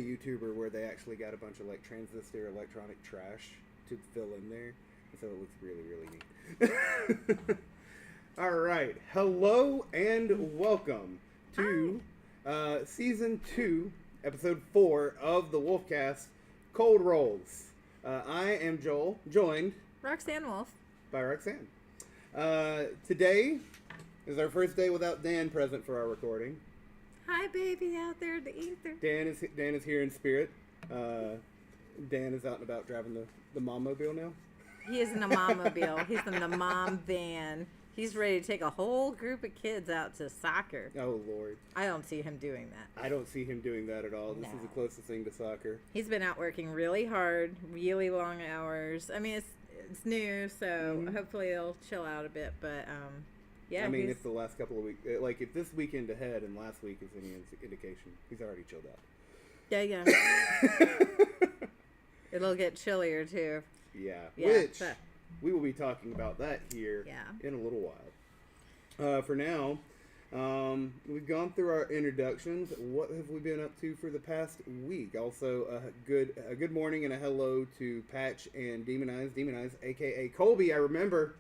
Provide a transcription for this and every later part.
YouTuber where they actually got a bunch of like transistor electronic trash to fill in there, and so it looks really, really neat. All right, hello and welcome to season 2, episode 4 of the Wulfcast, Cold Rolls. I am Joel, joined Roxanne Wolf by Roxanne. Today is our first day without Dan present for our recording. Hi, baby, out there in the ether. Dan is here in spirit. Dan is out and about driving the mom-mobile now. He is in a mom-mobile. He's in the mom van. He's ready to take a whole group of kids out to soccer. Oh, Lord. I don't see him doing that. I don't see him doing that at all. This is the closest thing to soccer. He's been out working really hard, really long hours. I mean, it's new, so hopefully he'll chill out a bit, but yeah. I mean, if the last couple of weeks, like if this weekend ahead and last week is any indication, he's already chilled out. Yeah. It'll get chillier too. Yeah. Which we will be talking about that here in a little while. For now, we've gone through our introductions. What have we been up to for the past week? Also, a good morning and a hello to Patch and Demon Eyes, aka Colby. I remember.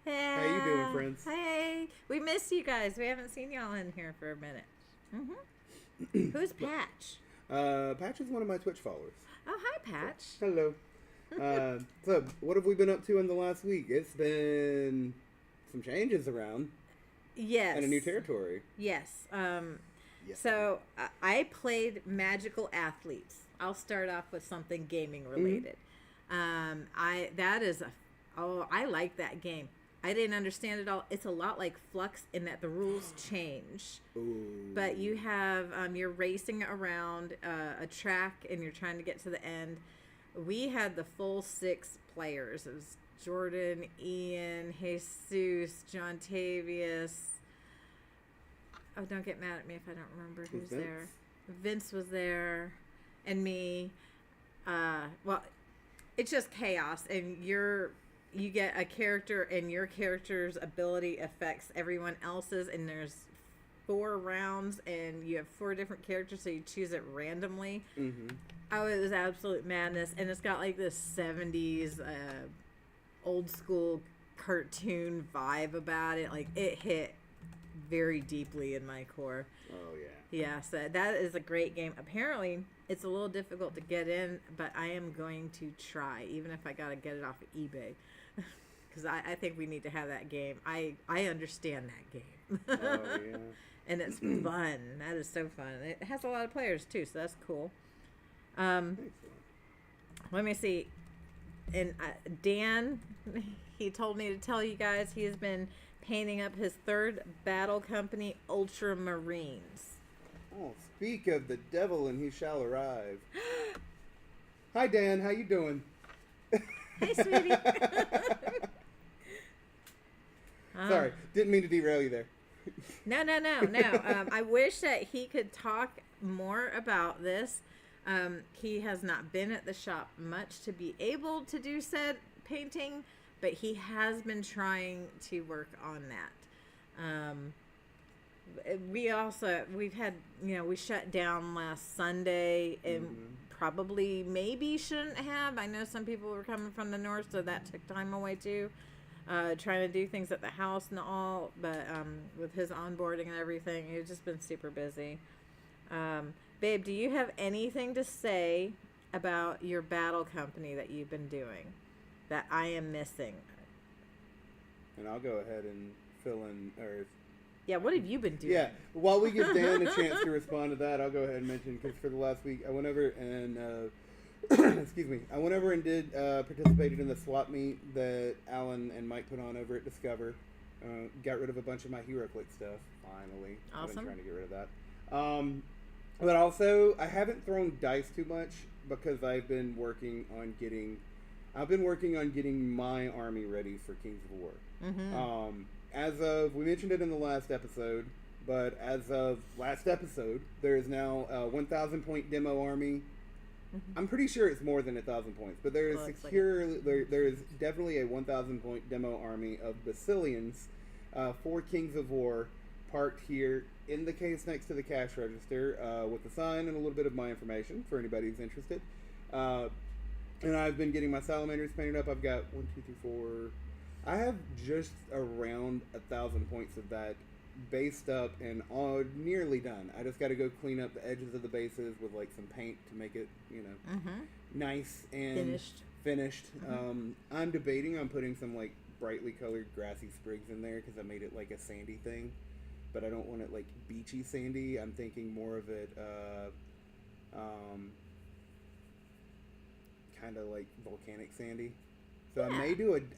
Hey, how you doing, friends? Hey, we missed you guys. We haven't seen y'all in here for a minute. Who's Patch? Patch is one of my Twitch followers. Oh, hi, Patch. So, hello. So, what have we been up to in the last week? It's been some changes around. Yes. And a new territory. Yes. So, I played Magical Athletes. I'll start off with something gaming related. I like that game. I didn't understand it all. It's a lot like Flux in that the rules change. Ooh. But you have, you're racing around a track and you're trying to get to the end. We had the full 6 players. It was Jordan, Ian, Jesus, John Tavius. Oh, don't get mad at me if I don't remember who's there. Vince was there, and me. Well, it's just chaos, and you get a character, and your character's ability affects everyone else's, and there's 4 rounds, and you have 4 different characters, so you choose it randomly. Oh, it was absolute madness, and it's got like this 70s old school cartoon vibe about it. Like, it hit very deeply in my core. Oh, yeah. Yeah, so that is a great game. Apparently, it's a little difficult to get in, but I am going to try, even if I got to get it off of eBay. Because I think we need to have that game. I understand that game. Oh, yeah. And it's fun. That is so fun. It has a lot of players, too, so that's cool. Let me see. And Dan, he told me to tell you guys he has been painting up his 3rd battle company, Ultramarines. Oh, speak of the devil and he shall arrive. Hi, Dan. How you doing? Hey, sweetie. Sorry, didn't mean to derail you there. No. I wish that he could talk more about this. He has not been at the shop much to be able to do said painting, but he has been trying to work on that. We've had, we shut down last Sunday and maybe shouldn't have. I know some people were coming from the north, so that took time away too. Trying to do things at the house and all, but with his onboarding and everything, he's just been super busy. Babe, do you have anything to say about your battle company that you've been doing that I am missing? And I'll go ahead and fill in, yeah, what have you been doing? Yeah, while we give Dan a chance to respond to that, I'll go ahead and mention, because for the last week, I went over and, I went over and did, participated in the swap meet that Alan and Mike put on over at Discover. Got rid of a bunch of my HeroClick stuff, finally. Awesome. I've been trying to get rid of that. But also, I haven't thrown dice too much because I've been working on getting my army ready for Kings of War. As of, we mentioned it in the last episode, but as of last episode, there is now a 1,000 point demo army. I'm pretty sure it's more than 1,000 points, but there is there is definitely a 1,000 point demo army of Basilians for Kings of War, parked here in the case next to the cash register with the sign and a little bit of my information for anybody who's interested. And I've been getting my salamanders painted up. I've got 1, 2, 3, 4. I have just around 1,000 points of that based up and all nearly done. I just got to go clean up the edges of the bases with like some paint to make it, nice and finished. I'm debating on putting some like brightly colored grassy sprigs in there because I made it like a sandy thing, but I don't want it like beachy sandy. I'm thinking more of it kind of like volcanic sandy. So I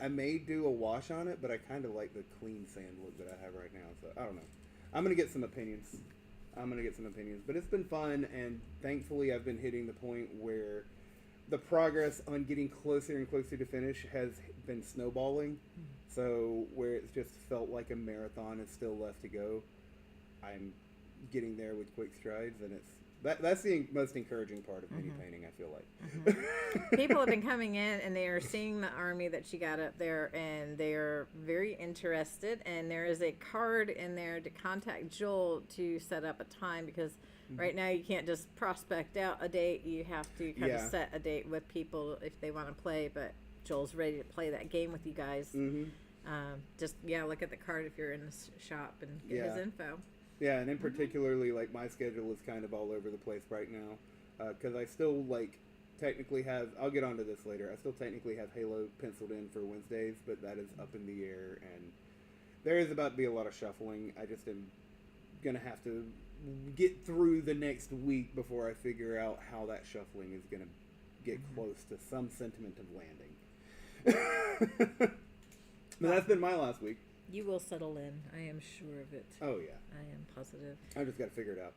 may do a wash on it, but I kind of like the clean sand look that I have right now. So I don't know. I'm gonna get some opinions. But it's been fun, and thankfully I've been hitting the point where the progress on getting closer and closer to finish has been snowballing. So where it's just felt like a marathon is still left to go, I'm getting there with quick strides, and that's the most encouraging part of mini painting, I feel like. People have been coming in and they are seeing the army that she got up there, and they are very interested, and there is a card in there to contact Joel to set up a time, because right now you can't just prospect out a date. You have to kind of set a date with people if they want to play, but Joel's ready to play that game with you guys. Just look at the card if you're in the shop and get his info. Yeah, and in particularly, like, my schedule is kind of all over the place right now, because I still, like, technically have, I'll get onto this later, I still technically have Halo penciled in for Wednesdays, but that is up in the air, and there is about to be a lot of shuffling. I just am going to have to get through the next week before I figure out how that shuffling is going to get close to some sentiment of landing. But that's been my last week. You will settle in. I am sure of it. Oh, yeah. I am positive. I just got to figure it out.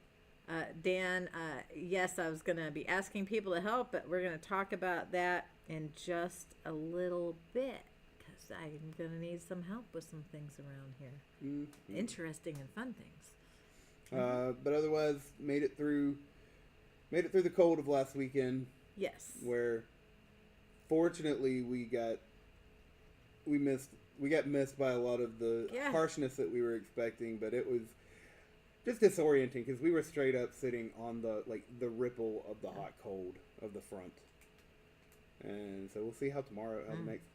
Dan, yes, I was going to be asking people to help, but we're going to talk about that in just a little bit, because I'm going to need some help with some things around here. Interesting and fun things. But otherwise, made it through the cold of last weekend. Yes. Where, fortunately, we got missed by a lot of the harshness that we were expecting, but it was just disorienting because we were straight up sitting on the ripple of the hot cold of the front. And so we'll see how the next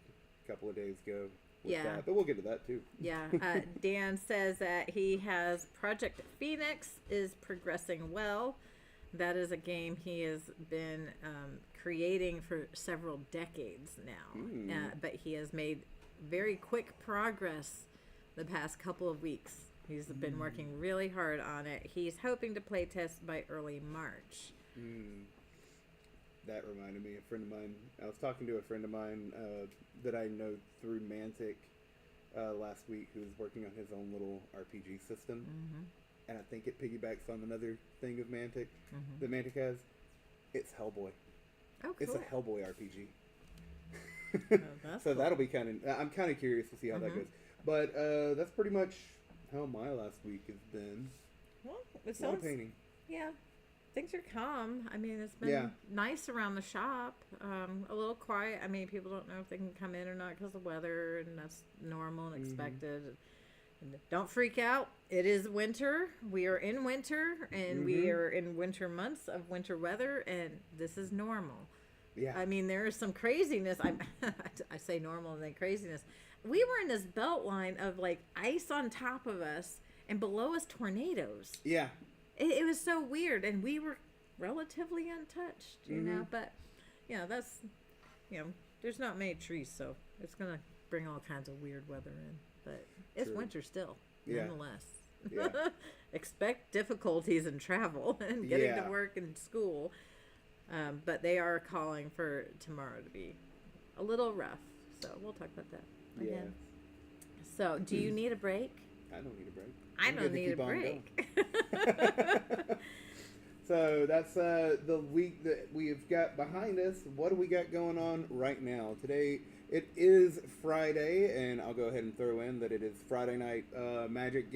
couple of days go with that. But we'll get to that too. Yeah. Dan says that he has Project Phoenix is progressing well. That is a game he has been creating for several decades now. But he has made very quick progress the past couple of weeks. He's been working really hard on it. He's hoping to play test by early March. That reminded me, a friend of mine, I was talking to a friend of mine that I know through Mantic last week, who was working on his own little RPG system. And I think it piggybacks on another thing of Mantic that Mantic has. It's Hellboy. Oh, cool. It's a Hellboy RPG. So cool. That'll be I'm kind of curious to see how that goes. But that's pretty much how my last week has been. Well, it sounds painting. Yeah, things are calm. I mean, it's been nice around the shop. A little quiet. I mean, people don't know if they can come in or not because of weather, and that's normal and expected. And don't freak out. It is winter. We are in winter, and we are in winter months of winter weather, and this is normal. Yeah. I mean, there is some craziness. I say normal and then craziness. We were in this belt line of like ice on top of us and below us tornadoes. Yeah. It was so weird, and we were relatively untouched, you know. But, that's, there's not many trees, so it's going to bring all kinds of weird weather in. But it's winter still, nonetheless. Yeah. Expect difficulties in travel and getting to work and school. But they are calling for tomorrow to be a little rough. So we'll talk about that again. So do you need a break? I don't need a break. I don't need a break. So that's the week that we've got behind us. What do we got going on right now? Today, it is Friday, and I'll go ahead and throw in that it is Friday night magic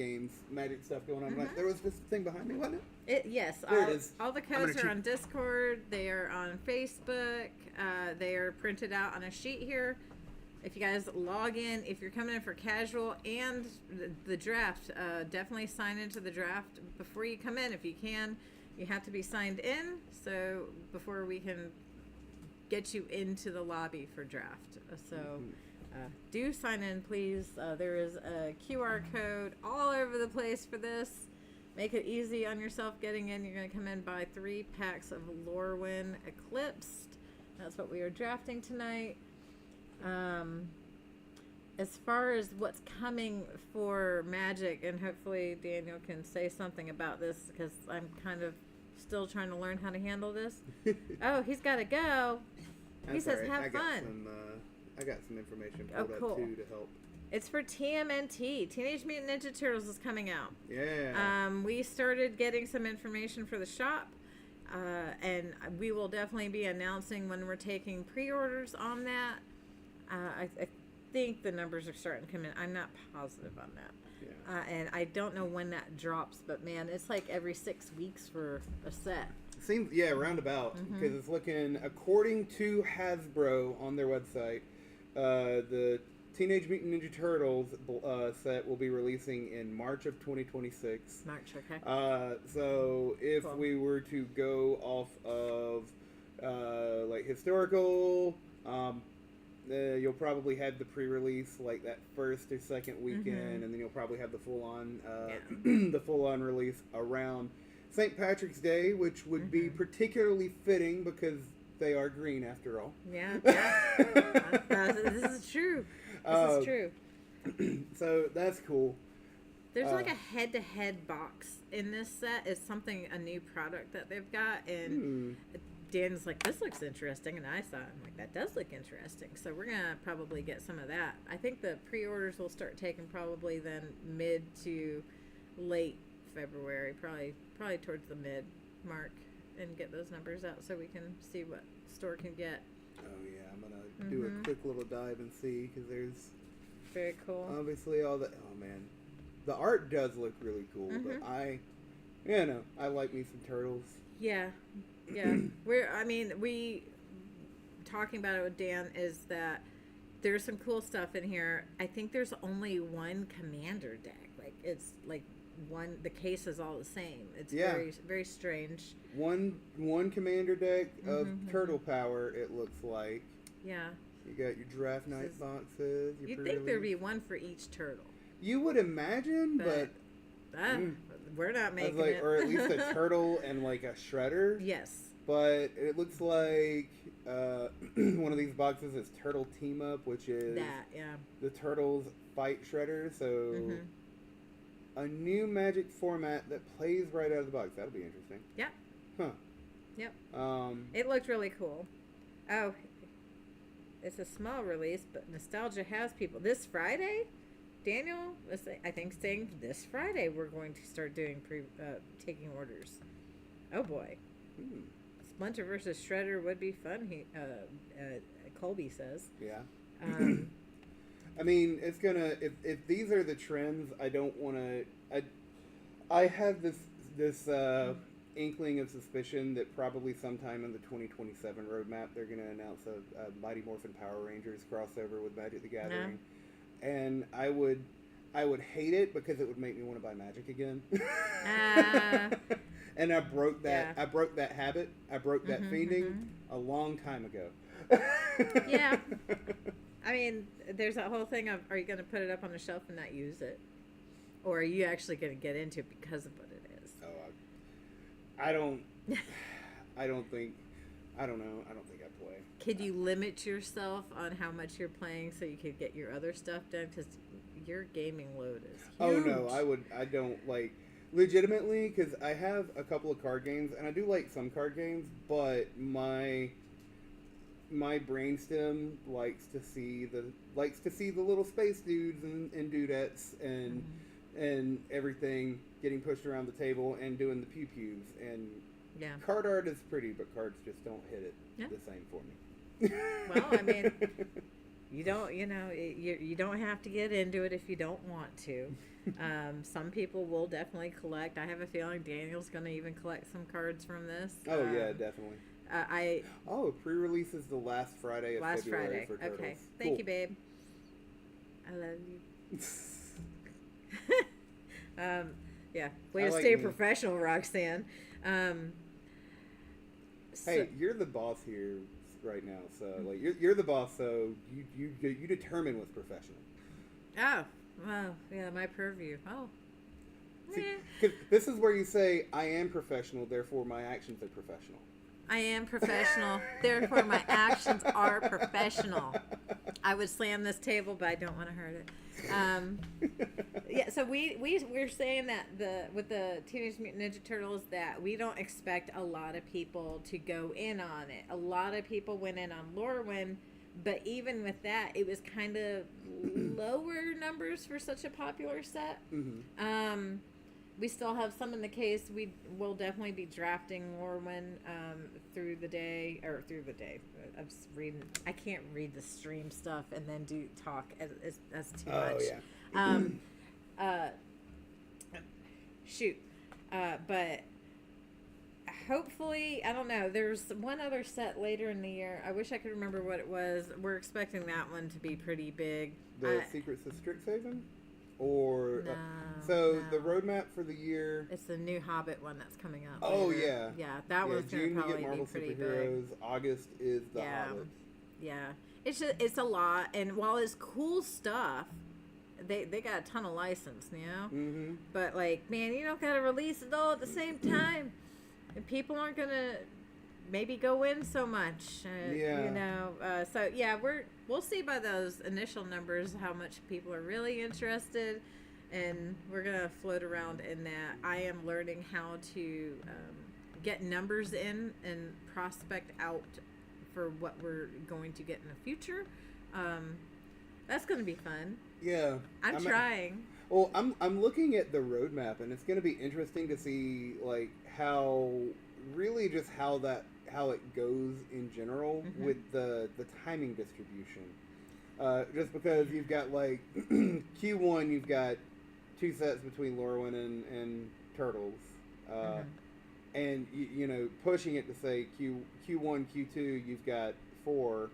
stuff going on. There was this thing behind me, wasn't it? Yes. There it is. All the codes are on Discord. They are on Facebook. They are printed out on a sheet here. if you guys log in, if you're coming in for casual and the draft, definitely sign into the draft before you come in if you can. You have to be signed in, so before we can get you into the lobby for draft. So do sign in, please. There is a QR code all over the place for this. Make it easy on yourself getting in. You're going to come in, buy 3 packs of Lorwyn Eclipsed. That's what we are drafting tonight. As far as what's coming for Magic, and hopefully Daniel can say something about this because I'm kind of still trying to learn how to handle this. Oh, he's got to go. He says, have fun. I got some information pulled up too to help. It's for TMNT. Teenage Mutant Ninja Turtles is coming out. Yeah. We started getting some information for the shop. And we will definitely be announcing when we're taking pre-orders on that. I think the numbers are starting to come in. I'm not positive on that. Yeah. And I don't know when that drops, but man, it's like every 6 weeks for a set. Seems, roundabout. Because it's looking, according to Hasbro on their website, the Teenage Mutant Ninja Turtles set will be releasing in March of 2026. March, okay. So if we were to go off of like historical, you'll probably have the pre-release like that first or second weekend, and then you'll probably have the full-on the full-on release around St. Patrick's Day, which would be particularly fitting because they are green after all. Yeah. This is true. This is true. So that's cool. There's like a head-to-head box in this set. It's a new product that they've got, and Dan's like, this looks interesting, and I saw it. I'm like, that does look interesting. So we're gonna probably get some of that. I think the pre-orders will start taking probably then mid to late February, probably towards the mid mark, and get those numbers out so we can see what store can get. Oh yeah, I'm gonna do a quick little dive and see because there's very cool. Obviously all the the art does look really cool, but I like me some turtles. Yeah. We talking about it with Dan is that there's some cool stuff in here. I think there's only one commander deck. Like it's like the case is all the same. It's very, very strange. One commander deck of turtle power, it looks like. Yeah. You got your draft night boxes. You'd think there'd be one for each turtle. You would imagine, but we're not making it. Or at least a turtle and like a shredder. Yes. But it looks like one of these boxes is Turtle Team Up, which is the turtles fight shredder. So a new Magic format that plays right out of the box. That'll be interesting. Yep. Huh. Yep. It looked really cool. Oh, it's a small release, but Nostalgia has people. This Friday, Daniel was, I think, saying this Friday we're going to start doing taking orders. Oh boy. Splinter versus Shredder would be fun. Colby says. Yeah. I mean, it's gonna. If these are the trends, I don't want to. I have this inkling of suspicion that probably sometime in the 2027 roadmap they're gonna announce a Mighty Morphin Power Rangers crossover with Magic the Gathering, and I would hate it because it would make me want to buy Magic again. And I broke that. Yeah. I broke that habit. I broke that fiending a long time ago. Yeah. I mean, there's that whole thing of, are you going to put it up on the shelf and not use it? Or are you actually going to get into it because of what it is? Oh, I don't think I play. Could you limit yourself on how much you're playing so you could get your other stuff done? Because your gaming load is huge. Oh, no, I don't, like, legitimately, because I have a couple of card games, and I do like some card games, but my brainstem likes to see the little space dudes and dudettes and everything getting pushed around the table and doing the pew pews, and card art is pretty, but cards just don't hit it the same for me. Well, I mean, you don't have to get into it if you don't want to. Some people will definitely collect. I have a feeling Daniel's going to even collect some cards from this. Oh yeah, definitely. Pre-release is the last Friday of February for Turtles. Okay, thank you, babe. I love you. Yeah. Way to like stay me. professional, Roxanne. Hey, you're the boss here right now, so like you're the boss, so you determine what's professional. Oh, well, yeah, my purview. Oh. See, 'cause this is where you say, I am professional, therefore my actions are professional. I am professional, therefore my actions are professional. I would slam this table, but I don't want to hurt it. Yeah, so we're saying that with the Teenage Mutant Ninja Turtles that we don't expect a lot of people to go in on it. A lot of people went in on Lorwyn, but even with that, it was kind of lower numbers for such a popular set. Mm-hmm. We still have some in the case. We will definitely be drafting Lorwyn through the day. I'm just reading. I can't read the stream stuff and then do talk. That's too much. Yeah. Shoot. But hopefully, I don't know. There's one other set later in the year. I wish I could remember what it was. We're expecting that one to be pretty big. The Secrets of Strixhaven? Or No. the roadmap for the year. It's the new Hobbit one that's coming up. Oh later. yeah, that one's June gonna you get probably Marvel be pretty Superheroes. big. August is the Hobbit. Yeah, it's a lot, and while it's cool stuff, they got a ton of license, you know. Mm-hmm. But like, man, you don't gotta release it all at the same time, and people aren't gonna maybe go in so much. You know. So yeah, we'll see by those initial numbers how much people are really interested, and we're gonna float around in that. I am learning how to get numbers in and prospect out for what we're going to get in the future. That's gonna be fun. Yeah, I'm trying. Well, I'm looking at the roadmap, and it's going to be interesting to see like how it goes in general with the timing distribution. Just because you've got like Q1, you've got 2 sets between Lorwyn and Turtles, and you know, pushing it to say Q1, Q2, you've got 4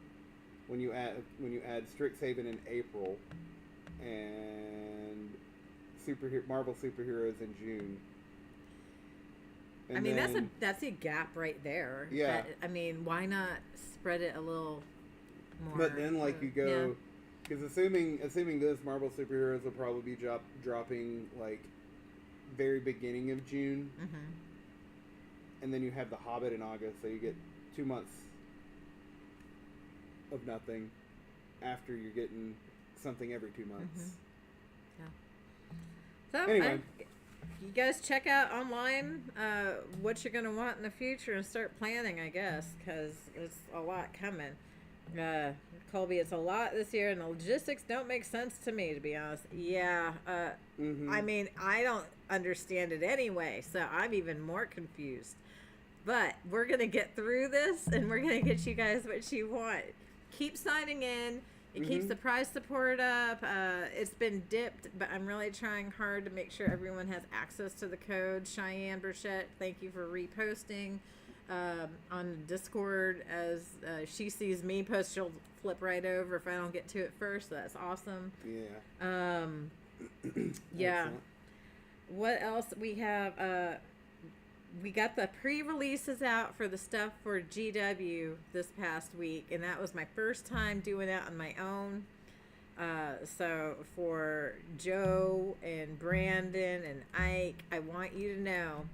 when you add Strixhaven in April, and Marvel Superheroes in June. And I mean, that's a gap right there. Yeah. I mean, why not spread it a little more? But then, like, you go, because assuming this, Marvel Superheroes will probably be dropping like very beginning of June, and then you have the Hobbit in August, so you get 2 months of nothing after you're getting something every 2 months. So anyway. You guys check out online what you're going to want in the future and start planning, I guess, because it's a lot coming. Colby, it's a lot this year, and the logistics don't make sense to me, to be honest. Yeah. I mean, I don't understand it anyway, so I'm even more confused. But we're going to get through this, and we're going to get you guys what you want. Keep signing in. It keeps the prize support up. It's been dipped, but I'm really trying hard to make sure everyone has access to the code. Cheyenne Burchette, thank you for reposting on Discord. As she sees me post, she'll flip right over if I don't get to it first. So that's awesome. Yeah. Yeah. Excellent. What else we have? We got the pre-releases out for the stuff for GW this past week, and that was my first time doing it on my own. So for Joe and Brandon and Ike, I want you to know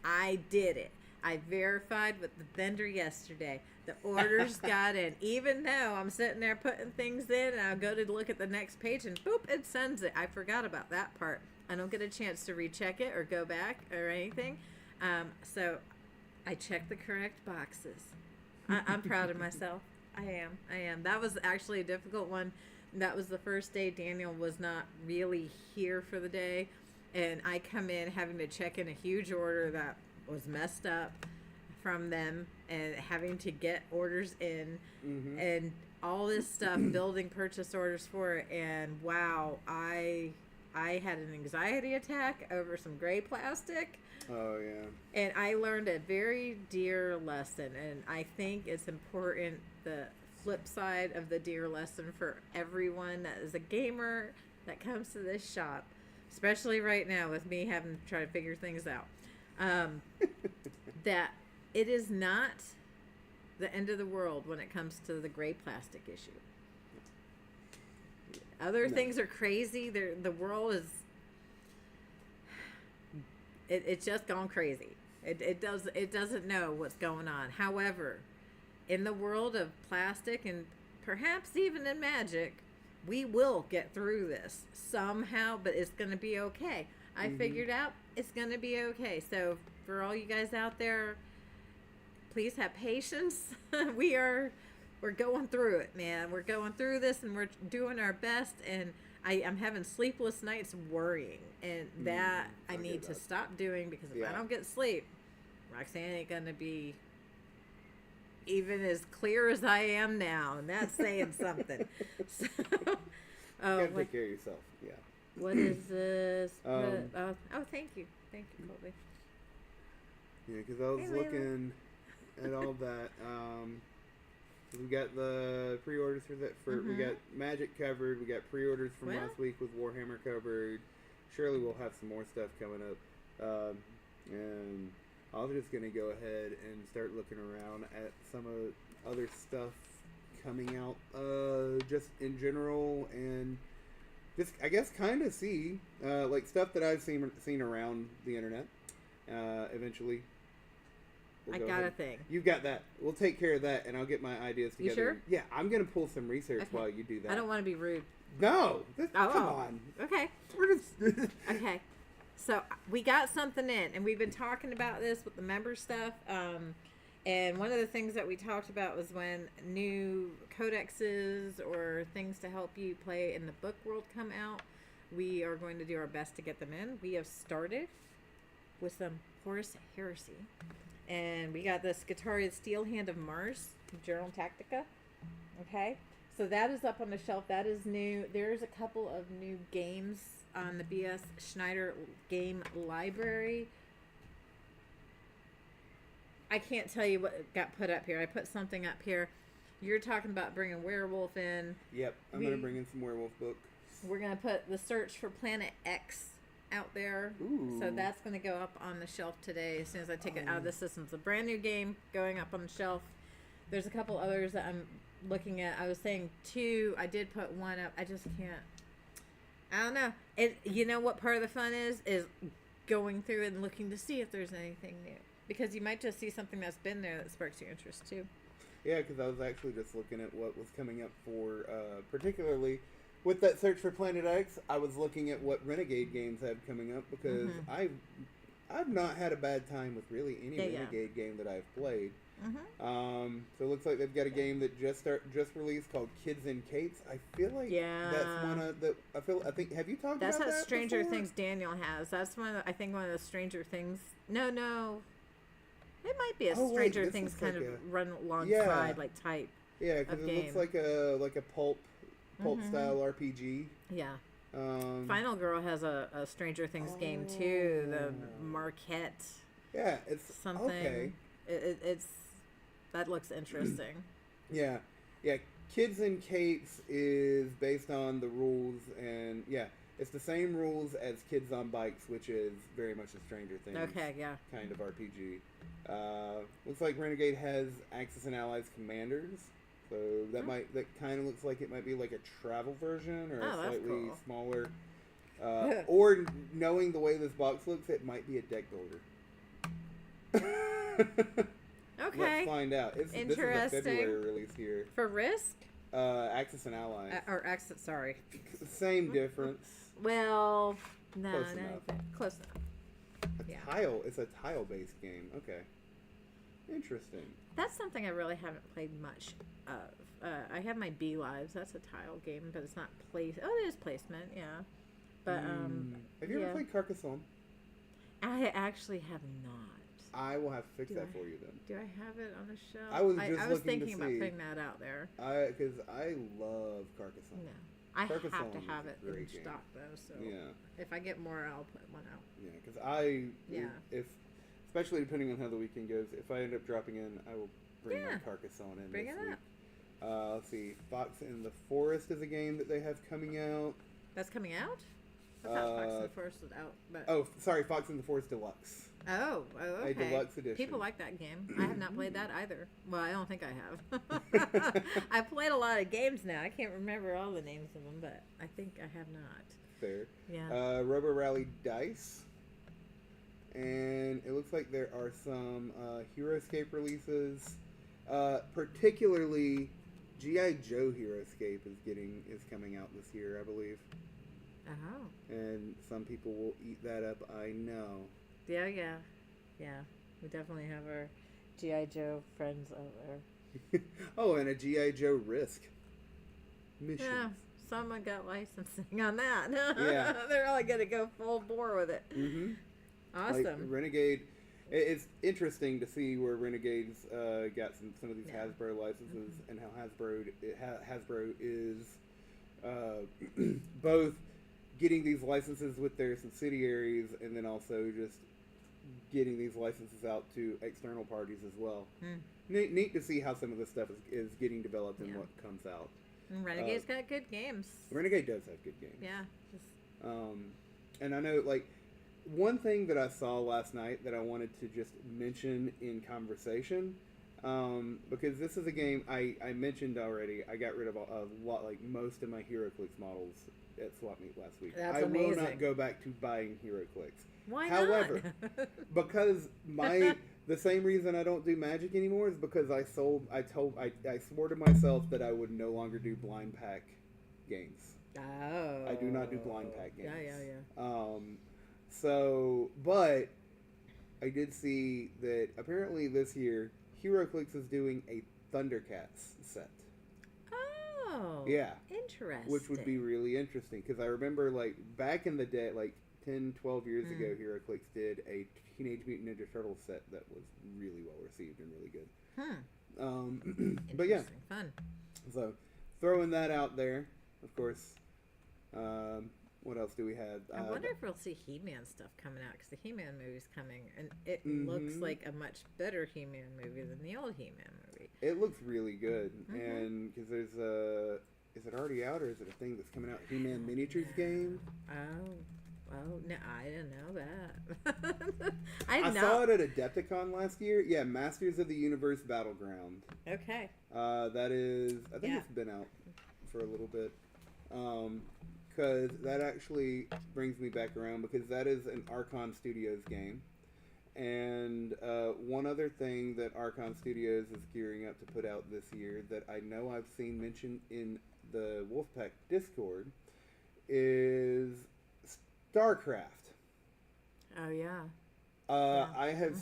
I did it. I verified with the vendor yesterday. The orders got in. Even though I'm sitting there putting things in, and I'll go to look at the next page, and boop, it sends it. I forgot about that part. I don't get a chance to recheck it or go back or anything. So I checked the correct boxes. I'm proud of myself. I am. That was actually a difficult one. That was the first day Daniel was not really here for the day. And I come in having to check in a huge order that was messed up from them and having to get orders in and all this stuff, building purchase orders for it. And wow, I had an anxiety attack over some gray plastic. Oh, yeah. And I learned a very dear lesson, and I think it's important the flip side of the deer lesson for everyone that is a gamer that comes to this shop, especially right now with me having to try to figure things out. That it is not the end of the world when it comes to the gray plastic issue. Other things are crazy. The world is it's just gone crazy. It doesn't know what's going on. However, in the world of plastic and perhaps even in magic, we will get through this somehow, but it's going to be okay. I figured out it's going to be okay. So for all you guys out there, please have patience. We're going through it, man. We're going through this and we're doing our best. And I'm having sleepless nights worrying. And that I need to stop doing, because if I don't get sleep, Roxanne ain't going to be even as clear as I am now. And that's saying something. So, you gotta take care of yourself. Yeah. What is this? Thank you. Thank you, Colby. Yeah, because I was looking at all that. We got the pre-orders for that. We got Magic covered. We got pre-orders from last week with Warhammer covered. Surely we'll have some more stuff coming up. And I was just gonna go ahead and start looking around at some of other stuff coming out, just in general, and just I guess kind of see like stuff that I've seen around the internet. Eventually. I got a thing. You got that. We'll take care of that, and I'll get my ideas together. You sure? Yeah, I'm going to pull some research while you do that. I don't want to be rude. No. Come on. Okay. We're just... Okay. So we got something in, and we've been talking about this with the member stuff. And one of the things that we talked about was when new codexes or things to help you play in the book world come out, we are going to do our best to get them in. We have started with some Horus Heresy. And we got the Skitaria Steel Hand of Mars, Journal Tactica. Okay. So that is up on the shelf. That is new. There's a couple of new games on the BS Schneider game library. I can't tell you what got put up here. I put something up here. You're talking about bringing Werewolf in. Yep. I'm going to bring in some Werewolf books. We're going to put the Search for Planet X out there. Ooh. So that's going to go up on the shelf today as soon as I take it out of the system. It's a brand new game going up on the shelf. There's a couple others that I'm looking at. I was saying 2. I did put 1 up. I just can't. I don't know. You know what part of the fun is going through and looking to see if there's anything new. Because you might just see something that's been there that sparks your interest too. Yeah, because I was actually just looking at what was coming up for, particularly with that Search for Planet X, I was looking at what Renegade games have coming up, because I've not had a bad time with really any Renegade game that I've played. So it looks like they've got a game that just released called Kids in Capes. I feel like that's one of the. I think have you talked about that? That's what Stranger before? Things Daniel has. That's one of the, I think one of the Stranger Things. No. It might be a Stranger Things kind of run alongside like type. Yeah, because it looks like a pulp style RPG. Yeah. Final Girl has a Stranger Things game too. The Marquette. Yeah, it's something. Okay. It's that looks interesting. Yeah. Kids in Capes is based on the rules, and it's the same rules as Kids on Bikes, which is very much a Stranger Things. Okay, yeah. Kind of RPG. Looks like Renegade has Axis and Allies Commanders, so that kind of looks like it might be like a travel version or a slightly smaller. Or knowing the way this box looks, it might be a deck builder. Okay. Let's find out. Interesting. This is a February release here. For Risk? Axis and Allies. Or Axis, sorry. Same difference. Well, no, Close enough. Close enough. Tile. It's a tile-based game. Okay. Interesting. That's something I really haven't played much of. I have my Bee Lives. That's a tile game, but it's not place. Oh, it is placement, yeah. But have you ever played Carcassonne? I actually have not. I will have to fix that for you then. Do I have it on the shelf? I was thinking about putting that out there. Because I love Carcassonne. Yeah. I have to Carcassonne have it in game. stock though, so if I get more, I'll put one out. Yeah, because if especially depending on how the weekend goes, if I end up dropping in, I will bring my Carcassone in. Bring this it week. up. let's see. Fox in the Forest is a game that they have coming out. That's coming out? I thought Fox in the Forest was out. But... Oh, sorry, Fox in the Forest Deluxe. Oh, okay. A deluxe edition. People like that game. I have not played that either. Well, I don't think I have. I've played a lot of games now. I can't remember all the names of them, but I think I have not. Fair. Yeah. Robo Rally Dice. And it looks like there are some HeroScape releases. Particularly, G.I. Joe HeroScape is coming out this year, I believe. Oh. And some people will eat that up, I know. Yeah. We definitely have our G.I. Joe friends out there. Oh, and a G.I. Joe Risk mission. Yeah, someone got licensing on that. Yeah. They're all going to go full bore with it. Mm-hmm. Awesome. Like Renegade, it's interesting to see where Renegade's got some of these Hasbro licenses and how Hasbro is both getting these licenses with their subsidiaries and then also just getting these licenses out to external parties as well. Neat to see how some of this stuff is getting developed and what comes out. And Renegade's got good games. Renegade does have good games. Yeah. And I know, like, one thing that I saw last night that I wanted to just mention in conversation, because this is a game I mentioned already. I got rid of a lot, like most of my HeroClix models at Swap Meet last week. That's I amazing. will not go back to buying HeroClix. Why However, not? because the same reason I don't do Magic anymore is because I swore to myself that I would no longer do blind pack games. Oh. I do not do blind pack games. Yeah. So, but I did see that apparently this year HeroClix is doing a Thundercats set. Oh. Yeah. Interesting. Which would be really interesting because I remember, like, back in the day, like 10, 12 years ago, HeroClix did a Teenage Mutant Ninja Turtles set that was really well received and really good. But yeah. Fun. So, throwing that out there, of course. What else do we have? I wonder if we'll see He-Man stuff coming out because the He-Man movie's coming, and it looks like a much better He-Man movie than the old He-Man movie. It looks really good, and because there's is it already out or is it a thing that's coming out? He-Man miniatures game. Oh no, I didn't know that. I saw it at Adepticon last year. Yeah, Masters of the Universe Battleground. Okay. That is, I think it's been out for a little bit. Because that actually brings me back around because that is an Archon Studios game. And one other thing that Archon Studios is gearing up to put out this year that I know I've seen mentioned in the Wulfpack Discord is StarCraft. Oh yeah. I have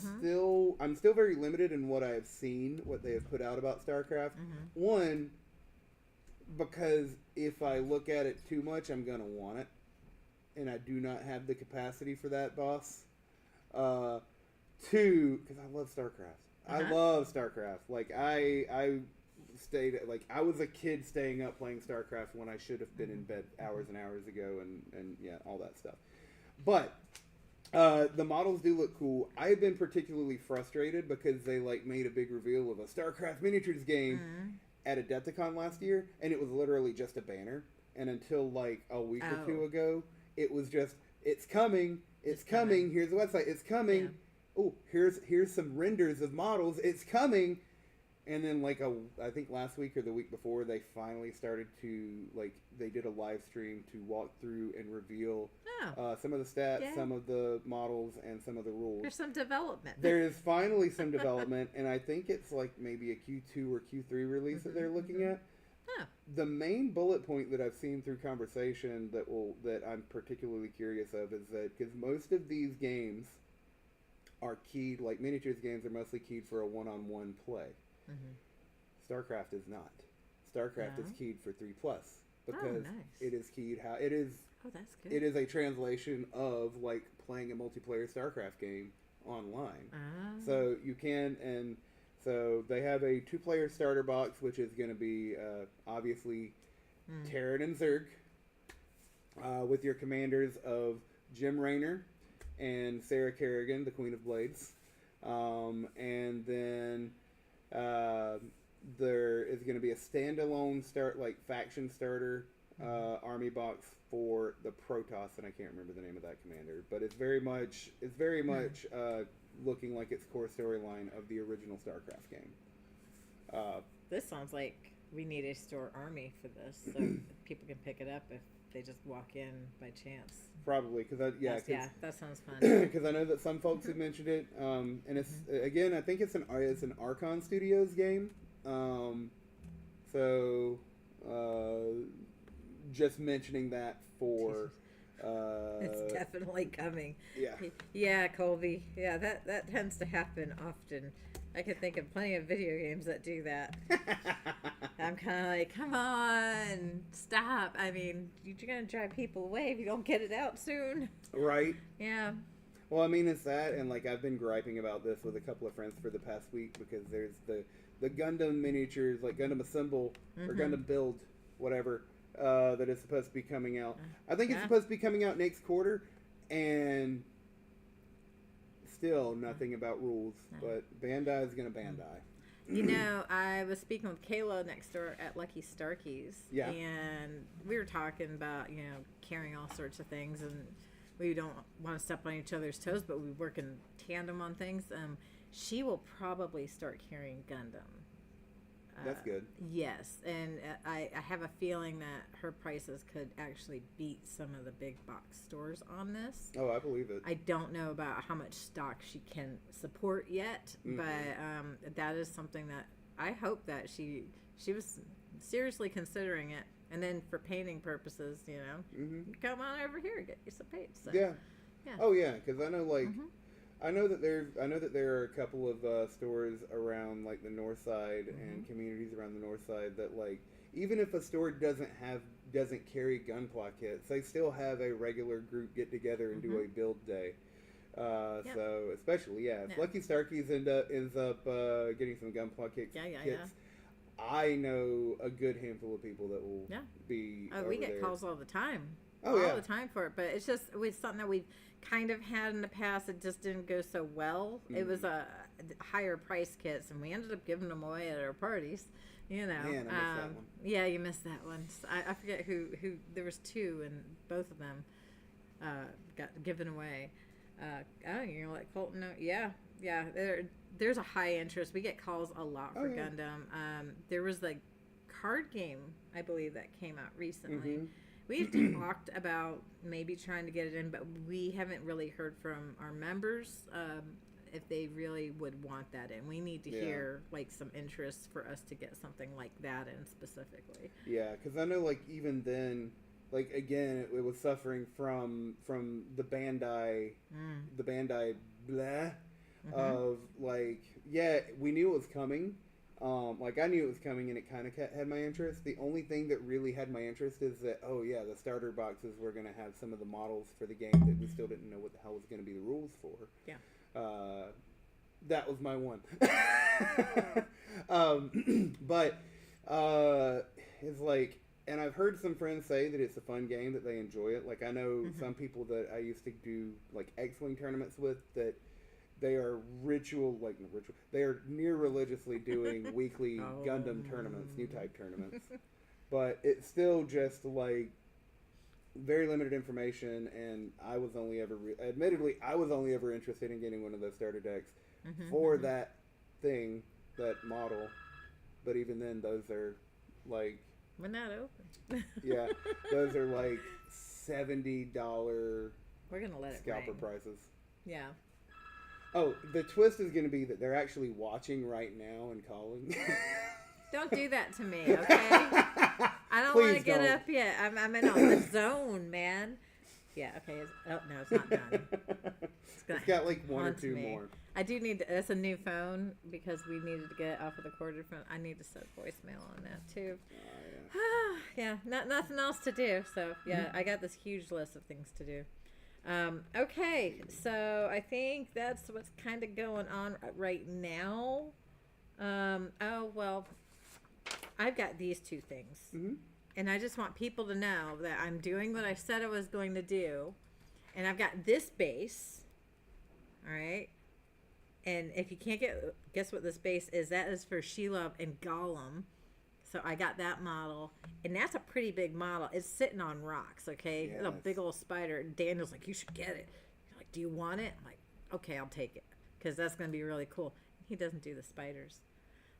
I'm still very limited in what I have seen, what they have put out about StarCraft. One, because if I look at it too much, I'm going to want it. And I do not have the capacity for that, boss. Two, because I love StarCraft. I love StarCraft. Like, I was a kid staying up playing StarCraft when I should have been in bed hours and hours ago and yeah, all that stuff. But the models do look cool. I've been particularly frustrated because they, like, made a big reveal of a StarCraft miniatures game at Adepticon last year, and it was literally just a banner. And until, like, a week or two ago, it was just, it's coming, it's coming, here's the website, it's coming. Yeah. Oh, here's some renders of models, it's coming. And then, like, I think last week or the week before, they finally started to, like, they did a live stream to walk through and reveal some of the stats, some of the models, and some of the rules. There's some development. There is finally some development, and I think it's, like, maybe a Q2 or Q3 release that they're looking at. The main bullet point that I've seen through conversation that I'm particularly curious of is that, because most of these games are keyed, like, miniatures games are mostly keyed for a one-on-one play. StarCraft is not. StarCraft is keyed for 3+ because it is keyed how it is. Oh, that's good. It is a translation of, like, playing a multiplayer StarCraft game online. So you can, and so they have a 2-player starter box, which is going to be obviously Terran and Zerg, with your commanders of Jim Raynor and Sarah Kerrigan, the Queen of Blades, and then there is going to be a standalone faction starter army box for the Protoss, and I can't remember the name of that commander, but it's very much looking like its core storyline of the original StarCraft game. This sounds like we need a store army for this, so people can pick it up if they just walk in by chance. Probably, because that sounds fun. Because I know that some folks have mentioned it, and it's again, I think it's an Archon Studios game. Just mentioning that for. It's definitely coming. Yeah. Yeah, Colby. Yeah, that tends to happen often. I can think of plenty of video games that do that. I'm kind of like, come on, stop. I mean, you're going to drive people away if you don't get it out soon. Right. Yeah. Well, I mean, it's that, and like I've been griping about this with a couple of friends for the past week because there's the Gundam miniatures, like Gundam Assemble or Gundam Build, whatever, that is supposed to be coming out. I think it's supposed to be coming out next quarter, and still nothing about rules. But Bandai is going to Bandai. You know, I was speaking with Kayla next door at Lucky Starkey's, and we were talking about, carrying all sorts of things, and we don't want to step on each other's toes, but we work in tandem on things. She will probably start carrying Gundam. That's good. Yes, and I have a feeling that her prices could actually beat some of the big box stores on this. Oh, I believe it. I don't know about how much stock she can support yet, but that is something that I hope that she was seriously considering it. And then for painting purposes, come on over here, get you some paint. So, yeah. Oh yeah, because I know I know that there are a couple of stores around like the north side and communities around the north side that like even if a store doesn't carry Gunpla kits, they still have a regular group get together and do a build day. So especially if Lucky Starkey's ends up getting some Gunpla kits. I know a good handful of people that will be. Oh, we get calls all the time. All the time for it, but it's something that we've kind of had in the past. It just didn't go so well. It was a higher price kits, and we ended up giving them away at our parties. Man, I missed that one. Yeah, you missed that one. I forget who. There was two, and both of them got given away. You're like Colton. No, yeah. There's a high interest. We get calls a lot for Gundam. There was the card game, I believe, that came out recently. We've talked about maybe trying to get it in, but we haven't really heard from our members if they really would want that in. We need to hear like some interest for us to get something like that in specifically. Yeah, because I know like even then, like again, it was suffering from the Bandai blah of like we knew it was coming. Like I knew it was coming and it kind of had my interest. The only thing that really had my interest is that the starter boxes were going to have some of the models for the game that we still didn't know what the hell was going to be the rules for. That was my one. But it's like, and I've heard some friends say that it's a fun game, that they enjoy it. Like I know some people that I used to do like X-Wing tournaments with that they are they are near religiously doing weekly Gundam tournaments, new type tournaments. But it's still just like very limited information, and I was only ever interested in getting one of those starter decks for that model. But even then, those are like we're not open. Those are like $70. We're gonna let it scalper ring. Prices. Yeah. Oh, the twist is going to be that they're actually watching right now and calling. Don't do that to me, okay? I don't want to get up yet. I'm in on the zone, man. Yeah, okay. No, it's not done. It's got like one or two more. I do need to, that's a new phone because we needed to get it off of the corded phone. I need to set voicemail on that too. Nothing else to do. So I got this huge list of things to do. Okay, so I think that's what's kind of going on right now. I've got these two things. And I just want people to know that I'm doing what I said I was going to do. And I've got this base. All right. And if you can't guess what this base is, that is for Shelob and Gollum. So I got that model, and that's a pretty big model. It's sitting on rocks, okay? Yes. It's a big old spider. And Daniel's like, you should get it. He's like, do you want it? I'm like, okay, I'll take it, because that's going to be really cool. He doesn't do the spiders.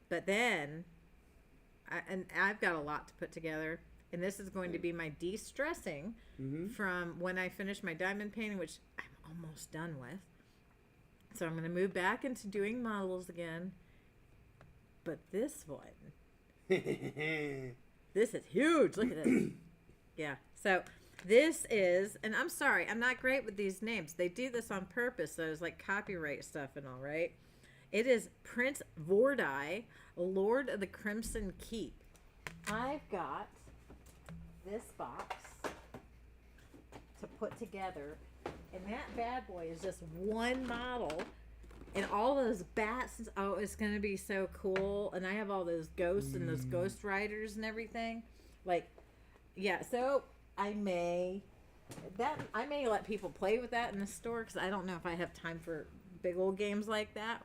But then, I've got a lot to put together, and this is going to be my de-stressing from when I finish my diamond painting, which I'm almost done with. So I'm going to move back into doing models again. But this one... this is huge. Look at this. Yeah. So this is, and I'm sorry, I'm not great with these names. They do this on purpose. So it's like copyright stuff and all, right? It is Prince Vordai, Lord of the Crimson Keep. I've got this box to put together, and that bad boy is just one model. And all those bats, oh, it's going to be so cool. And I have all those ghosts and those ghost riders and everything. Like, yeah, so I may let people play with that in the store, because I don't know if I have time for big old games like that.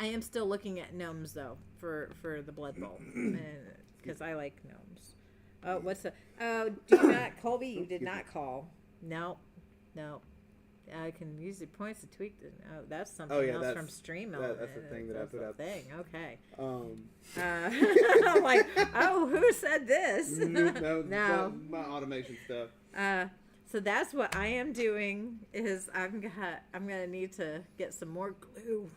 I am still looking at gnomes, though, for the Blood Bowl, because I like gnomes. Oh, what's the... Oh, do not... Colby, you did not call. No. I can use the points to tweak the... Oh, that's something else from Stream Element. That's the thing that I put up. Okay. I'm like, oh, who said this? No. My automation stuff. So that's what I am doing. Is I'm gonna need to get some more glue.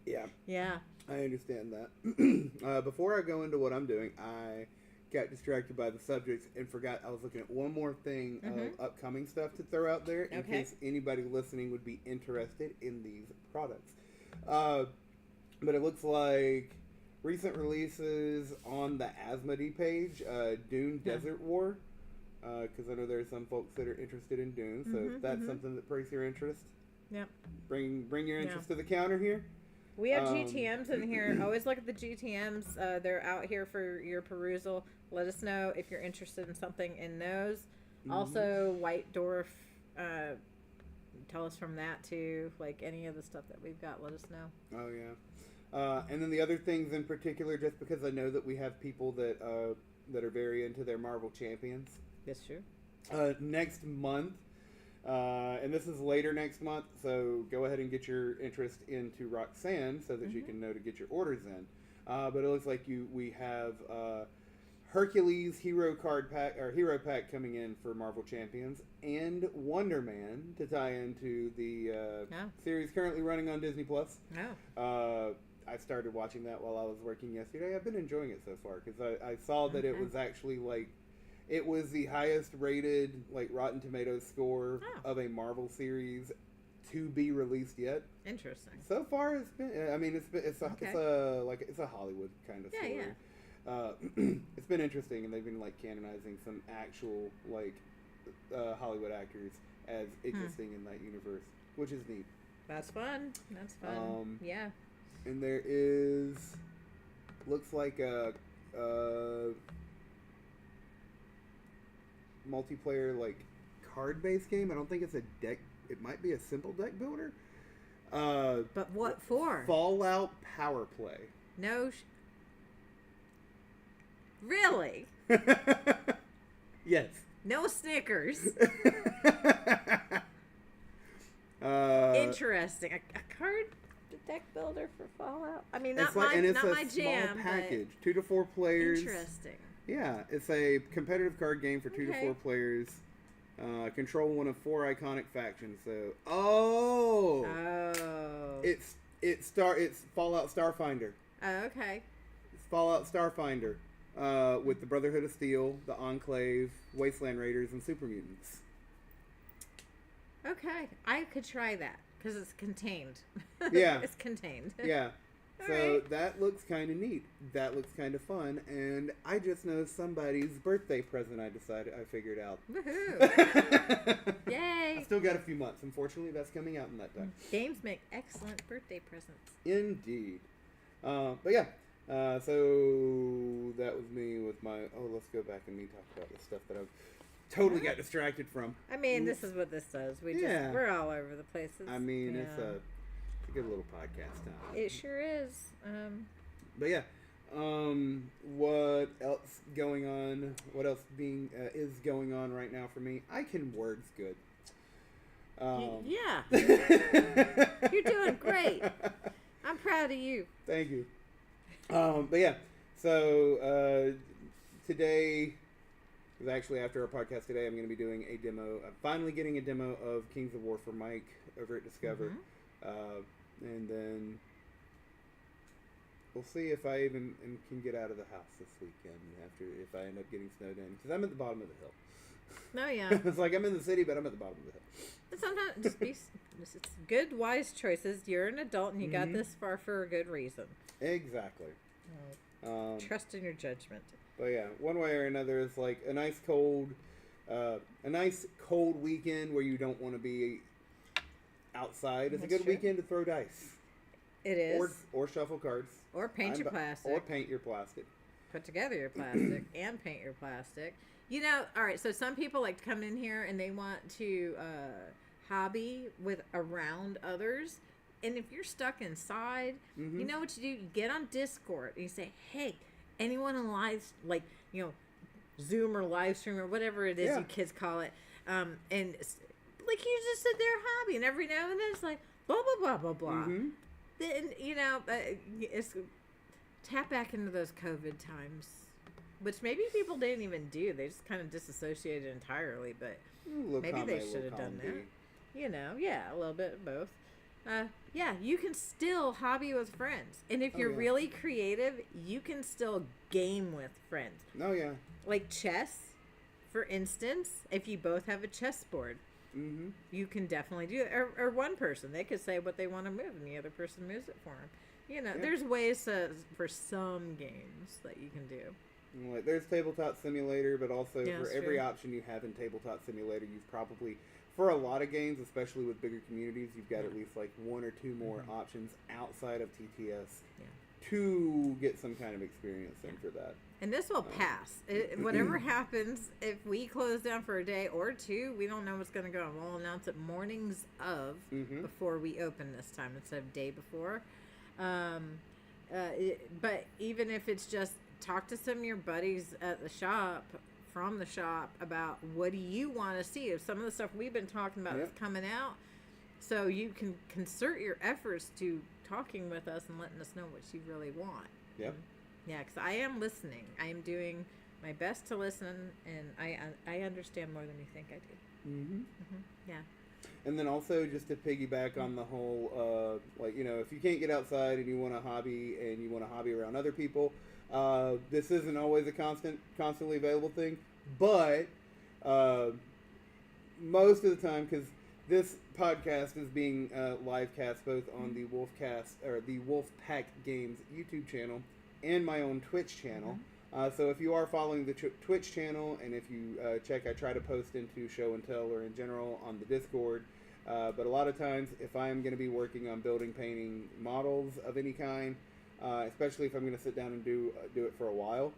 Yeah. I understand that. Before I go into what I'm doing, I got distracted by the subjects and forgot I was looking at one more thing of upcoming stuff to throw out there in case anybody listening would be interested in these products. But it looks like recent releases on the Asmodee page, Dune Desert War, because I know there are some folks that are interested in Dune, so if that's something that piques your interest. Yep. Bring your interest to the counter here. We have GTMs in here. Always look at the GTMs. They're out here for your perusal. Let us know if you're interested in something in those. Also, White Dwarf. Tell us from that too. Like any of the stuff that we've got, let us know. Oh yeah. And then the other things in particular, just because I know that we have people that are very into their Marvel Champions. That's true. Next month. And this is later next month, so go ahead and get your interest into Roxanne so that you can know to get your orders in. But it looks like we have Hercules Hero Pack coming in for Marvel Champions, and Wonder Man to tie into the series currently running on Disney Plus. I started watching that while I was working yesterday. I've been enjoying it so far because I saw that it was actually like. It was the highest rated, like, Rotten Tomatoes score of a Marvel series to be released yet. Interesting. So far, it's been. I mean, it's a Hollywood kind of story. Yeah. It's been interesting, and they've been like canonizing some actual like Hollywood actors as existing in that universe, which is neat. That's fun. Yeah. And there looks like a multiplayer like card-based game. I don't think it's a deck. It might be a simple deck builder. But what for? Fallout Power Play. No. Really? Yes. No Snickers. Interesting. A card deck builder for Fallout. I mean, not my jam. It's a small package. 2 to 4 players. Interesting. Yeah, it's a competitive card game for 2 to 4 players. Control one of 4 iconic factions. So, it's Fallout Starfinder. Oh, okay. It's Fallout Starfinder with the Brotherhood of Steel, the Enclave, Wasteland Raiders, and Super Mutants. Okay, I could try that because it's contained. Yeah, it's contained. Yeah. So that looks kind of neat. That looks kind of fun. And I just know somebody's birthday present I figured out. Woohoo! Yay! I still got a few months. Unfortunately, that's coming out in that time. Games make excellent birthday presents. Indeed. But yeah. So that was me with my... Oh, let's go back and me talk about the stuff that I've totally got distracted from. I mean, this is what this does. We're all over the place. I mean, good little podcast time. It sure is. But yeah, what else going on? What else is going on right now for me? I can words good. Yeah. You're doing great. I'm proud of you. Thank you. But yeah, so today is actually after our podcast today. I'm going to be doing a demo. I'm finally getting a demo of Kings of War for Mike over at Discover, and then we'll see if I even can get out of the house this weekend after if I end up getting snowed in, because I'm at the bottom of the hill. Oh yeah. It's like I'm in the city, but I'm at the bottom of the hill. But sometimes just be it's good, wise choices. You're an adult and you got this far for a good reason. Exactly. Trust in your judgment. But yeah, one way or another, it's like a nice cold weekend where you don't want to be outside. It's a good weekend to throw dice. It is. Or shuffle cards. Or paint your plastic. Or paint your plastic. Put together your plastic and paint your plastic. You know, all right, so some people like to come in here and they want to hobby with around others. And if you're stuck inside, you know what you do? You get on Discord and you say, hey, anyone in Zoom or live stream or whatever it is you kids call it. And like you just sit there hobby, and every now and then it's like, blah, blah, blah, blah, blah. Then, you know, it's tap back into those COVID times. Which maybe people didn't even do. They just kind of disassociated entirely, but maybe they should have done that. You know, yeah, a little bit of both. Yeah, you can still hobby with friends. And if you're really creative, you can still game with friends. Oh, yeah. Like chess, for instance, if you both have a chessboard, you can definitely do it. Or one person, they could say what they want to move, and the other person moves it for them. You know, there's ways for some games that you can do. Like, there's Tabletop Simulator, but also for every true. option you have in Tabletop Simulator, you've probably, for a lot of games, especially with bigger communities, you've got at least like one or two more options outside of TTS to get some kind of experience in for that. And this will pass. Whatever happens, if we close down for a day or two, we don't know what's going to go on. We'll announce it mornings of before we open this time instead of day before. But even if it's just talk to some of your buddies at the shop, from the shop, about what do you want to see. If some of the stuff we've been talking about is coming out, so you can concert your efforts to talking with us and letting us know what you really want. Yep. Yeah, because I am listening. I am doing my best to listen, and I understand more than you think I do. Yeah. And then also just to piggyback on the whole, like, you know, if you can't get outside and you want to hobby and you want to hobby around other people, this isn't always a constantly available thing, but most of the time, because this podcast is being livecast both on the Wulfcast or the Wulfpack Games YouTube channel and my own Twitch channel. So if you are following the Twitch channel, and if you check, I try to post into show and tell or in general on the Discord. But a lot of times, if I'm going to be working on building, painting models of any kind, especially if I'm going to sit down and do it for a while,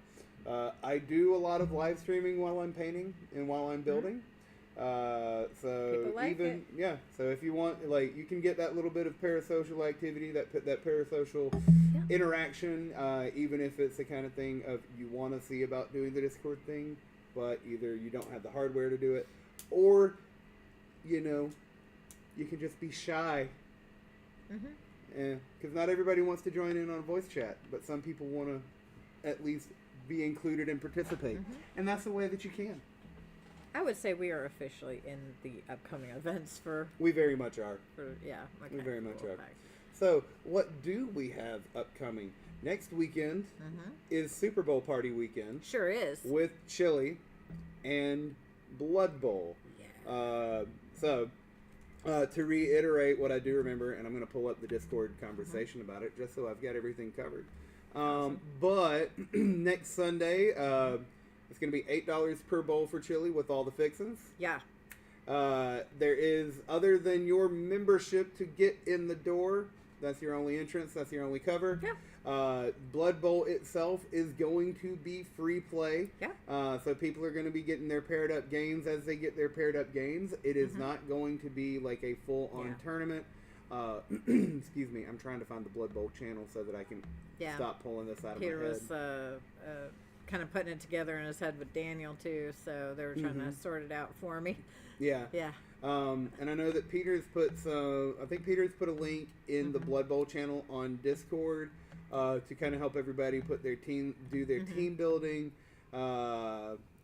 I do a lot of live streaming while I'm painting and while I'm building. So so if you want, like, you can get that little bit of parasocial activity, that parasocial interaction, even if it's the kind of thing of you want to see about doing the Discord thing, but either you don't have the hardware to do it, or, you know, you can just be shy. Because not everybody wants to join in on voice chat, but some people want to at least be included and participate. And that's the way that you can. I would say we are officially in the upcoming events for... We very much are. We very much are. So, what do we have upcoming? Next weekend is Super Bowl party weekend. Sure is. With Chili and Blood Bowl. Yeah. To reiterate what I do remember, and I'm going to pull up the Discord conversation about it just so I've got everything covered. But next Sunday... it's going to be $8 per bowl for chili with all the fixings. Yeah. There is, other than your membership to get in the door, that's your only entrance, that's your only cover. Yeah. Blood Bowl itself is going to be free play. Yeah. So people are going to be getting their paired up games as they get their paired up games. It is not going to be like a full-on tournament. Excuse me. I'm trying to find the Blood Bowl channel so that I can stop pulling this out Peter of my head. was kind of putting it together in his head with Daniel too, so they were trying to sort it out for me. Yeah. Yeah. And I know that Peter's put I think Peter's put a link in the Blood Bowl channel on Discord to kind of help everybody do their team building.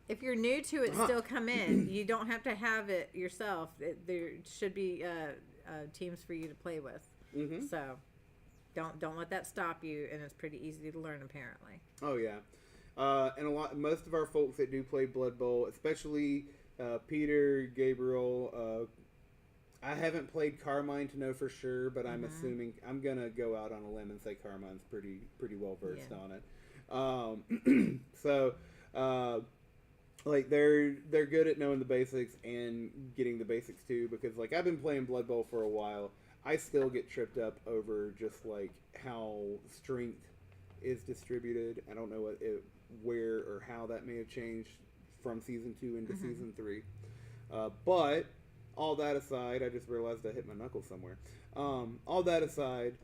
If you're new to it, still come in. You don't have to have it yourself. There should be teams for you to play with. Mm-hmm. So don't let that stop you, and it's pretty easy to learn apparently. Oh yeah. And most of our folks that do play Blood Bowl, especially Peter, Gabriel, I haven't played Carmine to know for sure, but I'm assuming I'm gonna go out on a limb and say Carmine's pretty well versed on it. So like they're good at knowing the basics and getting the basics too, because like I've been playing Blood Bowl for a while. I still get tripped up over just like how strength is distributed. I don't know where or how that may have changed from season 2 into season 3. But all that aside, I just realized I hit my knuckle somewhere. All that aside,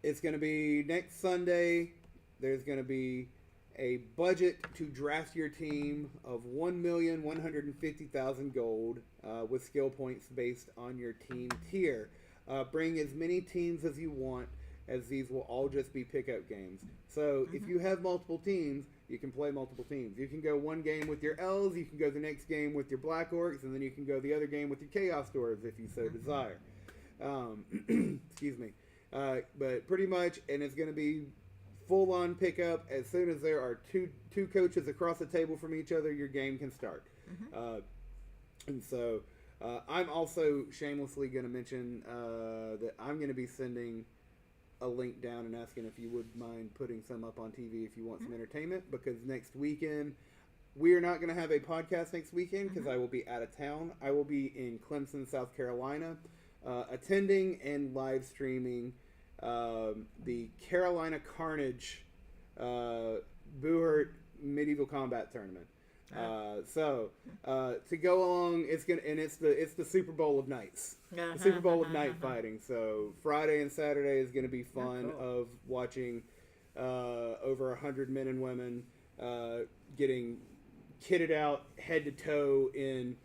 it's going to be next Sunday. There's going to be a budget to draft your team of 1,150,000 gold with skill points based on your team tier. Bring as many teams as you want, as these will all just be pickup games. So if you have multiple teams, you can play multiple teams. You can go one game with your elves, you can go the next game with your black orcs, and then you can go the other game with your chaos dwarves if you so desire. Excuse me. But pretty much, and it's going to be full-on pickup. As soon as there are two coaches across the table from each other, your game can start. And so I'm also shamelessly going to mention that I'm going to be sending a link down and asking if you would mind putting some up on TV if you want some entertainment, because next weekend we are not going to have a podcast next weekend because I will be out of town. I will be in Clemson, South Carolina, attending and live streaming the Carolina Carnage Buhert Medieval Combat Tournament. So to go along, it's the Super Bowl of nights, the Super Bowl of night fighting. So Friday and Saturday is going to be fun of watching over 100 men and women getting kitted out head to toe in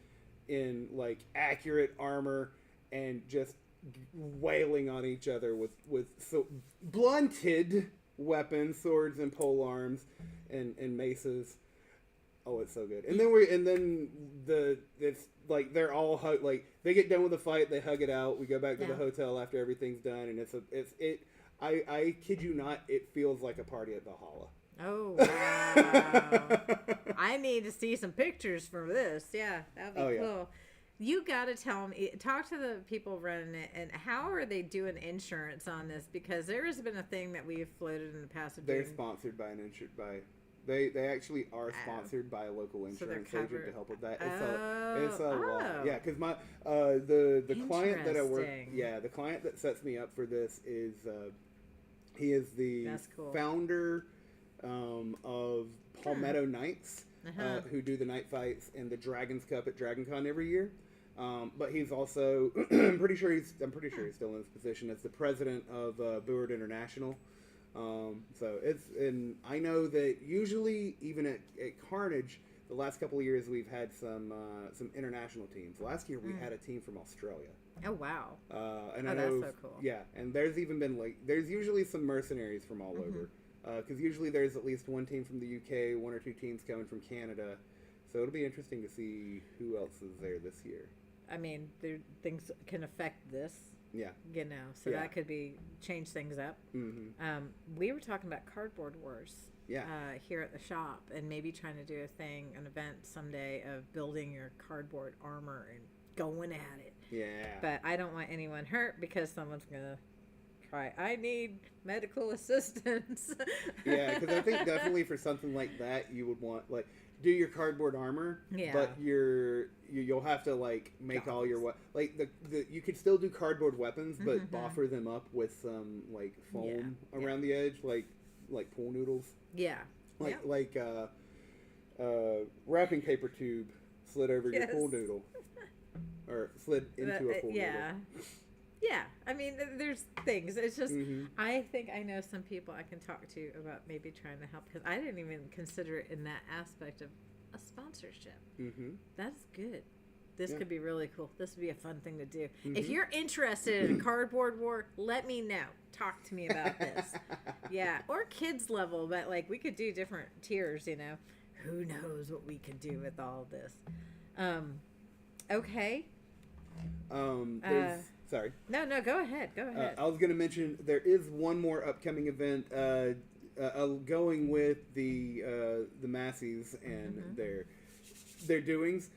like accurate armor and just wailing on each other with so blunted weapons, swords and pole arms and maces. Oh, it's so good. And then it's like they're all like they get done with the fight, they hug it out. We go back to the hotel after everything's done, and I kid you not, it feels like a party at Valhalla. Oh wow! I need to see some pictures from this. Yeah, that'd be cool. You got to tell me, talk to the people running it, and how are they doing insurance on this? Because there has been a thing that we've floated in the past. They're sponsored by They actually are sponsored by a local insurance agent to help with that. It's a lot. Yeah, because the client that I work, the client that sets me up for this is he is the founder of Palmetto Knights, who do the night fights and the Dragon's Cup at DragonCon every year. But he's also I'm pretty sure he's still in his position as the president of Buhert International. So and I know that usually even at Carnage, the last couple of years we've had some international teams. Last year we had a team from Australia. Oh wow! And I know, that's so cool. Yeah, and there's even been there's usually some mercenaries from all over, because usually there's at least one team from the UK, one or two teams coming from Canada. So it'll be interesting to see who else is there this year. I mean, things can affect this. Yeah. You know, so that could change things up. We were talking about cardboard wars. Yeah. Here at the shop, and maybe trying to do an event someday of building your cardboard armor and going at it. Yeah. But I don't want anyone hurt because someone's gonna cry, I need medical assistance. Yeah, because I think definitely for something like that, you would want do your cardboard armor, but you'll have to make all your you could still do cardboard weapons, but boffer them up with some foam around the edge, like pool noodles. Yeah. Wrapping paper tube slid over your pool noodle. or slid into a pool yeah. noodle. Yeah, I mean, there's things. It's just, Mm-hmm. I think I know some people I can talk to about maybe trying to help, because I didn't even consider it in that aspect of a sponsorship. Mm-hmm. That's good. This Yeah. could be really cool. This would be a fun thing to do. Mm-hmm. If you're interested in a cardboard war, let me know. Talk to me about this. Yeah, or kids level, but like we could do different tiers, you know. Who knows what we could do with all of this. Okay. Sorry. No, go ahead. Go ahead. I was going to mention there is one more upcoming event going with the Massies and their doings.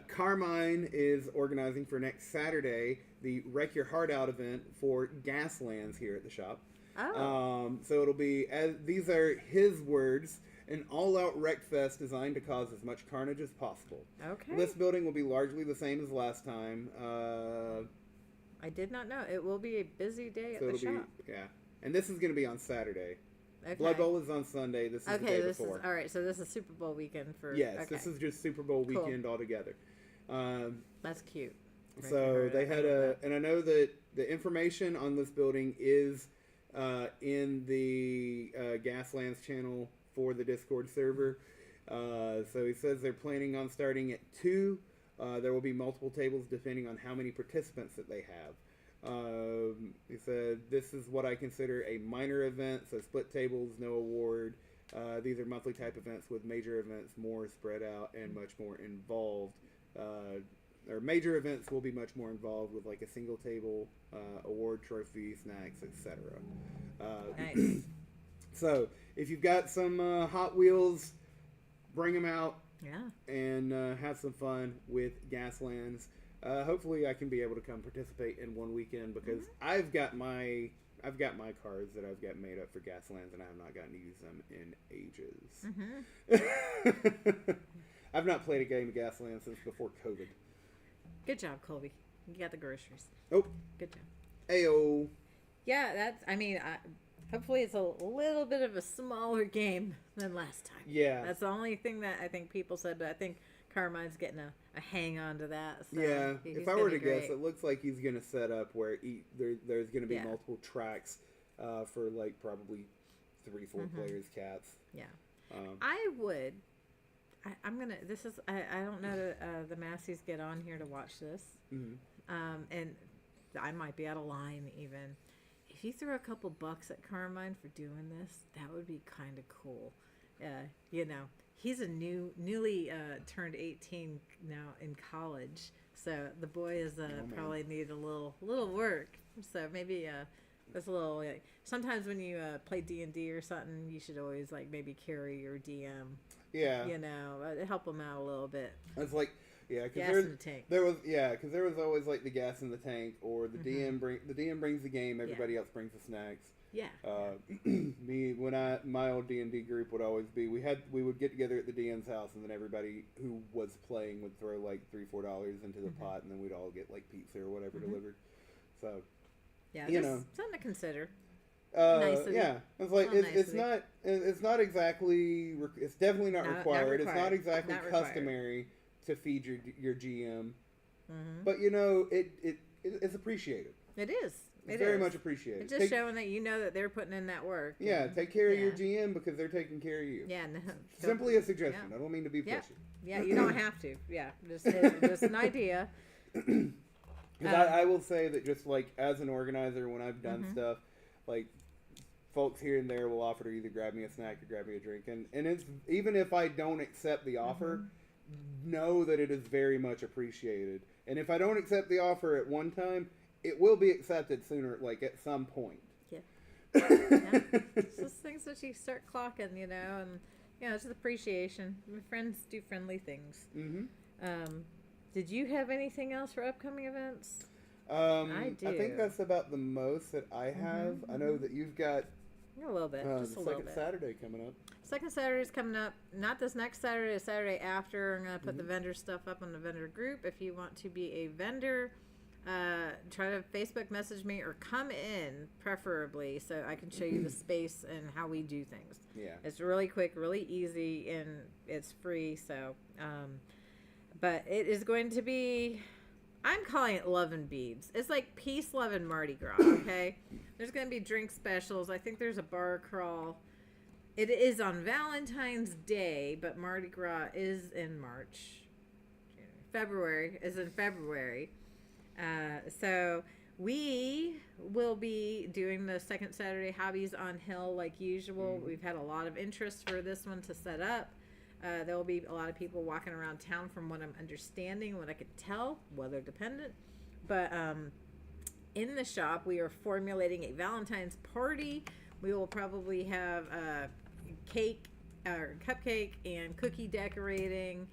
Carmine is organizing for next Saturday the Wreck Your Heart Out event for Gaslands here at the shop. Oh. So it'll be, these are his words, an all-out wreck fest designed to cause as much carnage as possible. Okay. This building will be largely the same as last time. I did not know. It will be a busy day So at the it'll shop. be, yeah. And this is going to be on Saturday. Okay. Blood Bowl is on Sunday. This is the day before. All right. So this is Super Bowl weekend for. Yes, okay. this is just Super Bowl weekend altogether. That's cute. So they had and I know that the information on this building is in the Gaslands channel for the Discord server. So he says they're planning on starting at 2. There will be multiple tables depending on how many participants that they have. He said, this is what I consider a minor event, so split tables, no award. These are monthly type events with major events more spread out and much more involved. Or major events will be much more involved with like a single table, award, trophy, snacks, etc. Nice. So if you've got some Hot Wheels, bring them out. Yeah. And have some fun with Gaslands. Hopefully, I can be able to come participate in one weekend because I've got my cards that I've got made up for Gaslands, and I have not gotten to use them in ages. I've not played a game of Gaslands since before COVID. Good job, Colby. You got the groceries. Oh, good job. Ayo. Yeah, that's. I mean, hopefully it's a little bit of a smaller game than last time. Yeah. That's the only thing that I think people said, but I think Carmine's getting a hang on to that. So yeah. he's If I were to great. guess, it looks like he's going to set up where there's going to be multiple tracks for like probably 3-4 players cats. Yeah. I would. I'm gonna. This is. I don't know that the Massies get on here to watch this. And I might be out of line even. If you threw a couple bucks at Carmine for doing this, that would be kind of cool. You know, he's a newly turned 18 now in college, so the boy is probably need a little work. So maybe that's a little. Sometimes when you play D&D or something, you should always like maybe carry your DM. Yeah. You know, help him out a little bit. It's like. Yeah, gas in the tank. There was always like the gas in the tank, or the DM brings the game. Everybody else brings the snacks. Yeah. My old D&D group would always be we would get together at the DM's house, and then everybody who was playing would throw like $3-4 into the pot, and then we'd all get like pizza or whatever delivered. So. Yeah, you know, something to consider. Yeah, it's like it's not exactly. It's definitely not required. It's not exactly customary to feed your GM, but you know it's appreciated. It is. It's very much appreciated. It's just showing that you know that they're putting in that work. Yeah, take care of your GM because they're taking care of you. Yeah, no, simply a suggestion. I don't mean to be pushy. Yeah, you don't have to. Yeah, just an idea. Because I will say that just like as an organizer, when I've done stuff, like folks here and there will offer to either grab me a snack or grab me a drink, and it's even if I don't accept the offer. Know that it is very much appreciated, and if I don't accept the offer at one time, it will be accepted sooner, like at some point. Yeah. It's just things that you start clocking, you know, and it's just appreciation. My friends do friendly things. Did you have anything else for upcoming events? I do. I think that's about the most that I have. I know that you've got a little bit, just a little bit. Second Saturday coming up. Second Saturday is coming up. Not this next Saturday, the Saturday after. I'm going to put the vendor stuff up on the vendor group. If you want to be a vendor, try to Facebook message me or come in, preferably, so I can show you the space and how we do things. Yeah. It's really quick, really easy, and it's free. So, but it is going to be, I'm calling it Love and Beads. It's like Peace, Love, and Mardi Gras, okay? There's going to be drink specials. I think there's a bar crawl. It is on Valentine's Day, but Mardi Gras is in March. February is in February. So we will be doing the second Saturday Hobbies on Hill like usual. We've had a lot of interest for this one to set up. There will be a lot of people walking around town from what I'm understanding, what I could tell, weather dependent. But in the shop, we are formulating a Valentine's party. We will probably have cake or cupcake and cookie decorating.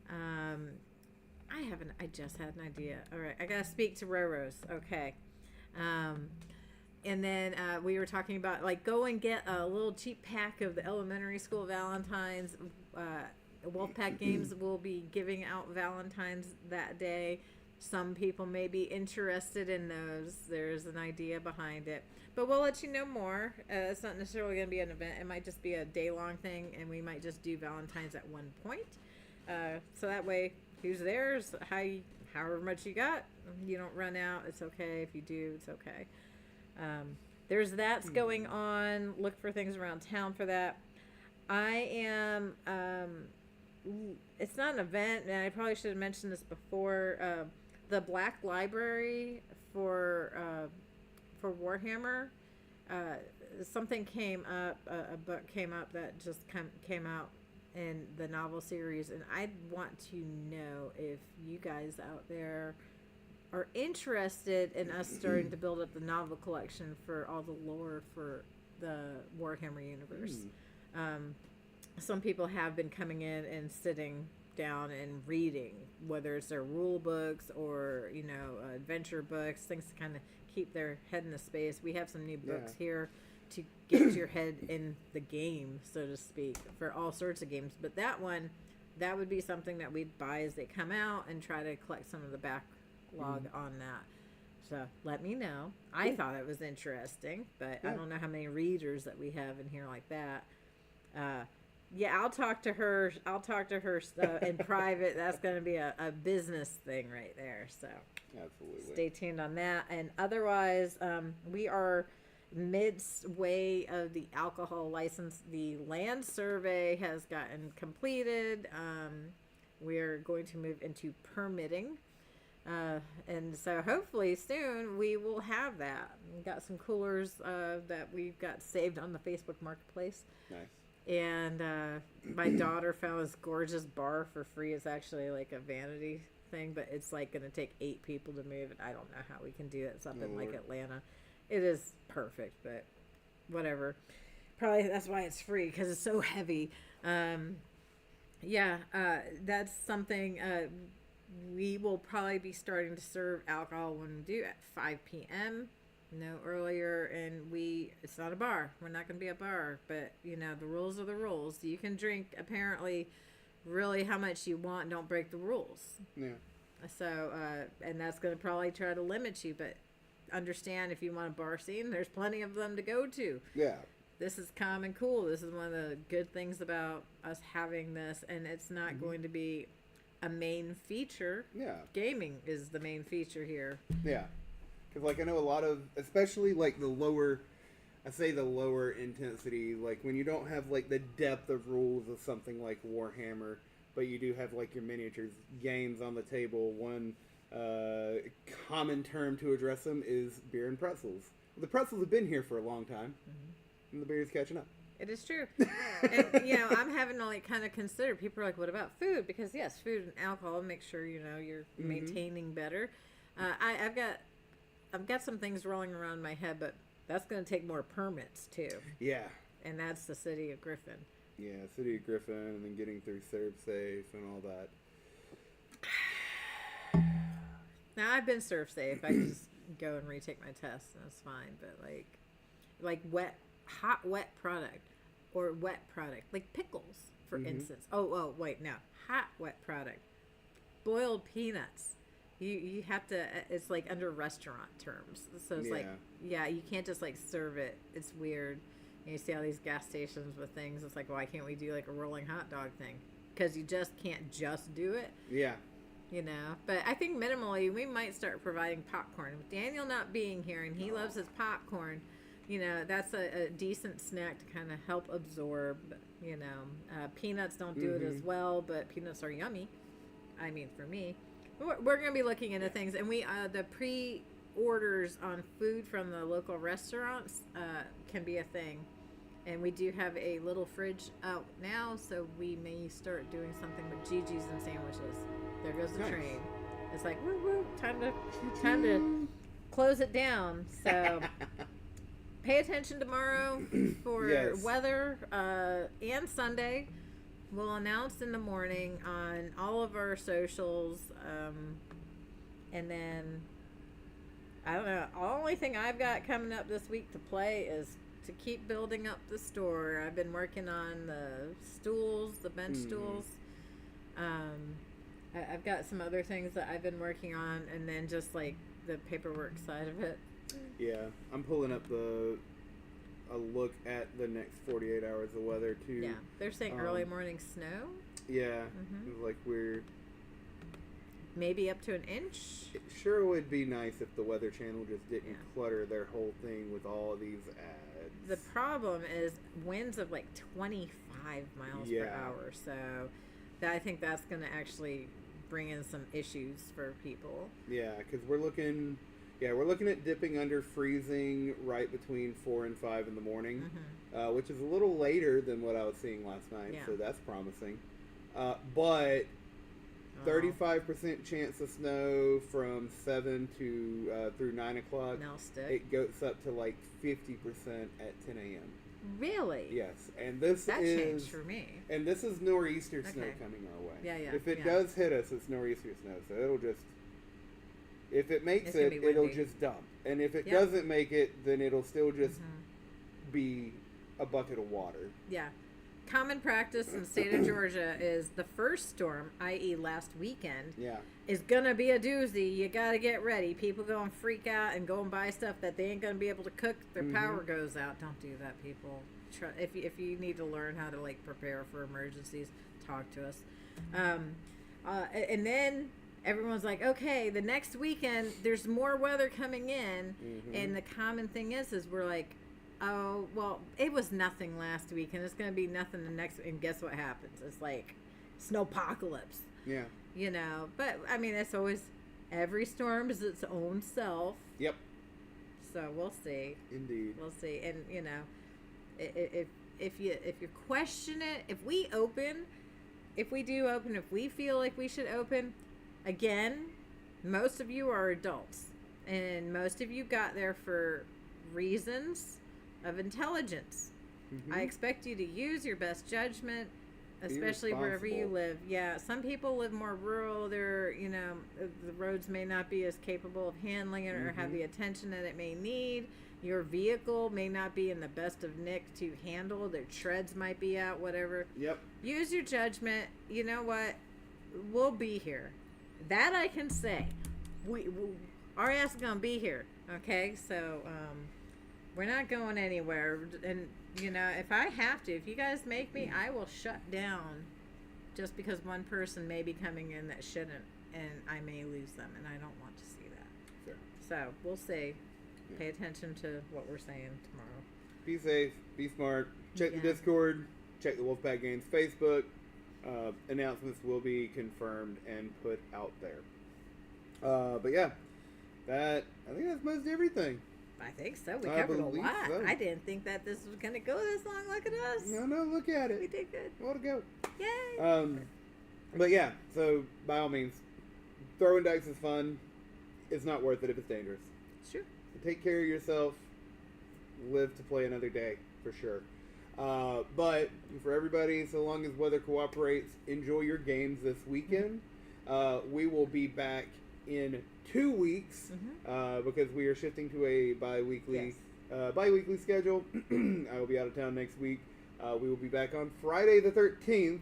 I just had an idea. All right, I gotta speak to Rorose. Okay. And then we were talking about like go and get a little cheap pack of the elementary school Valentines. Wulfpack Games will be giving out Valentines that day. Some people may be interested in those. There's an idea behind it. But we'll let you know more. It's not necessarily going to be an event. It might just be a day-long thing, and we might just do Valentines at one point. So that way, who's theirs, however much you got, you don't run out. It's okay. If you do, it's okay. There's that's going on. Look for things around town for that. I am... it's not an event, and I probably should have mentioned this before. The Black Library for Warhammer, something came up, a book came up that just came out in the novel series, and I want to know if you guys out there are interested in us starting to build up the novel collection for all the lore for the Warhammer universe. Some people have been coming in and sitting down and reading, whether it's their rule books or, adventure books, things to kind of keep their head in the space. We have some new books here to get your head in the game, so to speak, for all sorts of games. But that would be something that we'd buy as they come out and try to collect some of the backlog on that. So let me know. I thought it was interesting, but I don't know how many readers that we have in here like that. I'll talk to her. In private. That's going to be a business thing right there. So absolutely stay tuned on that. And otherwise, we are midway of the alcohol license. The land survey has gotten completed. We are going to move into permitting. And so hopefully soon we will have that. We've got some coolers that we've got saved on the Facebook Marketplace. Nice. And my daughter found this gorgeous bar for free. It's actually like a vanity thing, but it's like going to take 8 people to move it. I don't know how we can do it. It's up in like Atlanta. It is perfect, but whatever. Probably that's why it's free, because it's so heavy. That's something we will probably be starting to serve alcohol when we do at 5 p.m. No earlier, and it's not a bar. We're not going to be a bar, but the rules are the rules. You can drink apparently really how much you want. Don't break the rules. Yeah. So, and that's going to probably try to limit you, but understand if you want a bar scene, there's plenty of them to go to. Yeah. This is calm and cool. This is one of the good things about us having this, and it's not going to be a main feature. Yeah. Gaming is the main feature here. Yeah. Because, I know a lot of, especially, the lower intensity, when you don't have, the depth of rules of something like Warhammer, but you do have, your miniatures games on the table, one common term to address them is beer and pretzels. The pretzels have been here for a long time, and the beer is catching up. It is true. And, I'm having to, kind of consider, people are like, what about food? Because, yes, food and alcohol, make sure, you're maintaining better. I've got some things rolling around in my head, but that's going to take more permits, too. Yeah. And that's the city of Griffin. Yeah, city of Griffin, and then getting through Serve Safe and all that. Now, I've been Serve Safe. I can just go and retake my test, and it's fine. But, hot, wet product, or wet product, like pickles, for instance. Oh, wait, no. Hot, wet product. Boiled peanuts. You have to, it's under restaurant terms. So it's you can't just serve it. It's weird. And you see all these gas stations with things. It's why can't we do a rolling hot dog thing? Because you just can't just do it. Yeah. you know. But I think minimally, we might start providing popcorn. With Daniel not being here and he loves his popcorn, you know, that's a decent snack to kind of help absorb, you know. Peanuts don't do it as well, but peanuts are yummy. I mean, for me. We're going to be looking into things. And the pre-orders on food from the local restaurants can be a thing. And we do have a little fridge out now, so we may start doing something with Gigi's and sandwiches. There goes the train. It's like, woo woo, time to close it down. So pay attention tomorrow for weather and Sunday. We'll announce in the morning on all of our socials. And then, I don't know, the only thing I've got coming up this week to play is to keep building up the store. I've been working on the stools, the bench stools. I've got some other things that I've been working on, and then just like the paperwork side of it. Yeah, I'm pulling up a look at the next 48 hours of weather too. Yeah, they're saying early morning snow. Yeah, like we're maybe up to an inch. It sure would be nice if the Weather Channel just didn't clutter their whole thing with all these ads. The problem is winds of like 25 miles per hour, so I think that's going to actually bring in some issues for people. Yeah, because we're looking at dipping under freezing right between 4 and 5 in the morning, which is a little later than what I was seeing last night, so that's promising. But 35% chance of snow from 7 to through 9 o'clock. Now stick. It goes up to like 50% at 10 a.m. Really? Yes, and that changed for me. And this is nor'easter snow coming our way. Yeah. If it does hit us, it's nor'easter snow, so it'll just. If it makes it, it'll just dump, and if it doesn't make it, then it'll still just be a bucket of water. Yeah. Common practice in the state of Georgia is the first storm, i.e. last weekend, is going to be a doozy. You got to get ready. People go and freak out and go and buy stuff that they ain't going to be able to cook. Their power goes out. Don't do that, people. If you need to learn how to, like, prepare for emergencies, talk to us. And then everyone's like, okay, the next weekend, there's more weather coming in. And the common thing is we're like, oh, well, it was nothing last week, and it's going to be nothing the next week. And guess what happens? It's like snowpocalypse. Yeah. You know, but, I mean, it's always, every storm is its own self. Yep. So we'll see. Indeed. We'll see. And, you know, if you question it, if we do open, if we feel like we should open, again, most of you are adults, and most of you got there for reasons of intelligence. I expect you to use your best judgment, especially wherever you live. Yeah, some people live more rural. They're, you know, the roads may not be as capable of handling it or have the attention that it may need. Your vehicle may not be in the best of nick to handle. Their treads might be out, whatever. Yep. Use your judgment. You know what? We'll be here. That I can say. Our ass is gonna be here. Okay, so we're not going anywhere. And you know, if I have to, if you guys make me, I will shut down. Just because one person may be coming in that shouldn't, and I may lose them, and I don't want to see that. Sure. So we'll see. Pay attention to what we're saying tomorrow. Be safe. Be smart. Check the Discord. Check the Wulfpack Games Facebook. Announcements will be confirmed and put out there. But yeah, I think that's most everything. I think so. We covered a lot. So. I didn't think that this was going to go this long. Look at us. No, look at it. We did good. More to go. Yay. But yeah, so by all means, throwing dice is fun. It's not worth it if it's dangerous. Sure. So take care of yourself. Live to play another day, for sure. But for everybody, so long as weather cooperates, enjoy your games this weekend. We will be back in 2 weeks because we are shifting to a bi-weekly schedule. I will be out of town next week. We will be back on Friday the 13th.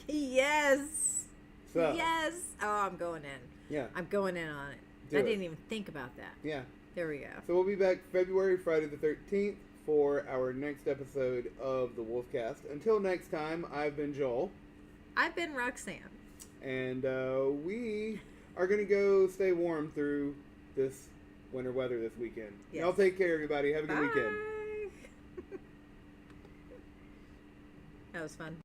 Yes. So, yes. Oh, I'm going in. Yeah. I'm going in on it. I didn't even think about that. Yeah. There we go. So we'll be back Friday the 13th for our next episode of the Wulfcast. Until next time, I've been Joel. I've been Roxanne. And we are going to go stay warm through this winter weather this weekend. Yes. Y'all take care, everybody. Have a good Bye. weekend. That was fun.